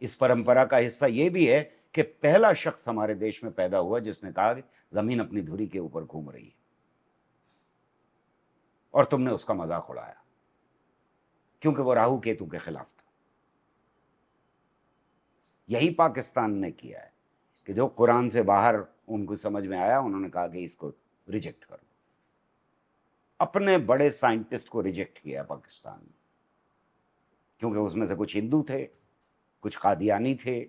इस परंपरा का हिस्सा ये भी है कि पहला शख्स हमारे देश में पैदा हुआ जिसने कहा कि जमीन अपनी धुरी के ऊपर घूम रही है, और तुमने उसका मजाक उड़ाया क्योंकि वो राहु केतु के खिलाफ था। यही पाकिस्तान ने किया है कि जो कुरान से बाहर उनको समझ में आया, उन्होंने कहा कि इसको रिजेक्ट कर दो। अपने बड़े साइंटिस्ट को रिजेक्ट किया पाकिस्तान ने, क्योंकि उसमें से कुछ हिंदू थे, कुछ कादियानी थे।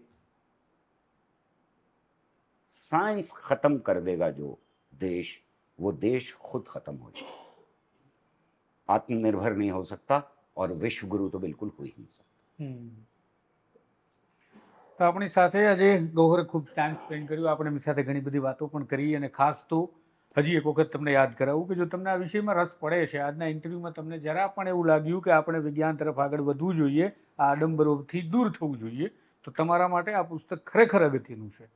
साइंस खत्म कर देगा जो देश, वो देश खुद खत्म हो जाएगा। आत्मनिर्भर नहीं हो सकता और विश्व गुरु तो बिल्कुल हो ही नहीं सकता। તો આપણી સાથે આજે ગૌહરે ખૂબ ટાઈમ સ્પેન્ડ કર્યો, આપણે એમની સાથે ઘણી બધી વાતો પણ કરી, અને ખાસ તો હજી એક વખત તમને યાદ કરાવું કે જો તમને આ વિષયમાં રસ પડે છે, આજના ઇન્ટરવ્યૂમાં તમને જરા પણ એવું લાગ્યું કે આપણે વિજ્ઞાન તરફ આગળ વધવું જોઈએ, આ આડંબરોથી દૂર થવું જોઈએ, તો તમારા માટે આ પુસ્તક ખરેખર અગત્યનું છે.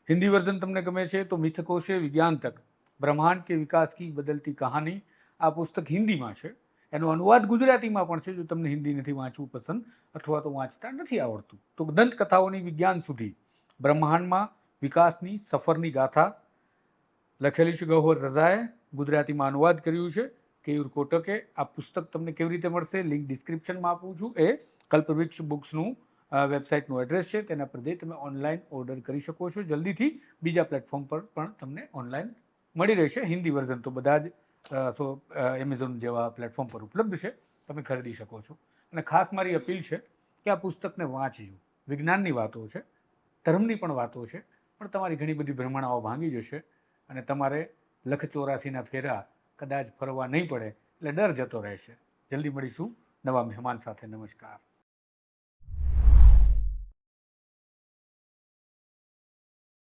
હિન્દી વર્ઝન તમને ગમે છે તો મિથકોશે વિજ્ઞાન તક, બ્રહ્માંડ કે વિકાસ કી બદલતી કહાની, આ પુસ્તક હિન્દીમાં છે. એનો અનુવાદ ગુજરાતીમાં પણ છે જો તમને હિન્દી નથી વાંચવું પસંદ અથવા તો વાંચતા નથી આવડતું તો દંતકથાઓની વિજ્ઞાન સુધી બ્રહ્માંડમાં વિકાસની સફરની ગાથા લખેલી છે ગૌહર રઝાએ, ગુજરાતીમાં અનુવાદ કર્યું છે કેયુર કોટકે. આ પુસ્તક તમને કેવી રીતે મળશે, લિંક ડિસ્ક્રિપ્શનમાં આપું છું. એ કલ્પવૃક્ષ બુક્સનું વેબસાઇટનું એડ્રેસ છે, તેના પર તમે ઓનલાઈન ઓર્ડર કરી શકો છો. જલ્દીથી બીજા પ્લેટફોર્મ પર પણ તમને ઓનલાઈન મળી રહેશે હિન્દી વર્ઝન. તો બધા જ એમેઝોન જેવા પ્લેટફોર્મ પર ઉપલબ્ધ છે, તમે ખરીદી શકો છો. અને ખાસ મારી અપીલ છે કે આ પુસ્તકને વાંચજો. વિજ્ઞાનની વાતો છે, ધર્મની પણ વાતો છે, પણ તમારી ઘણી બધી ભ્રમણાઓ ભાંગી જશે અને તમારે લખ 84ના ફેરા કદાચ ફરવા નહીં પડે એટલે ડર જતો રહેશે. જલ્દી મળીશું નવા મહેમાન સાથે. નમસ્કાર.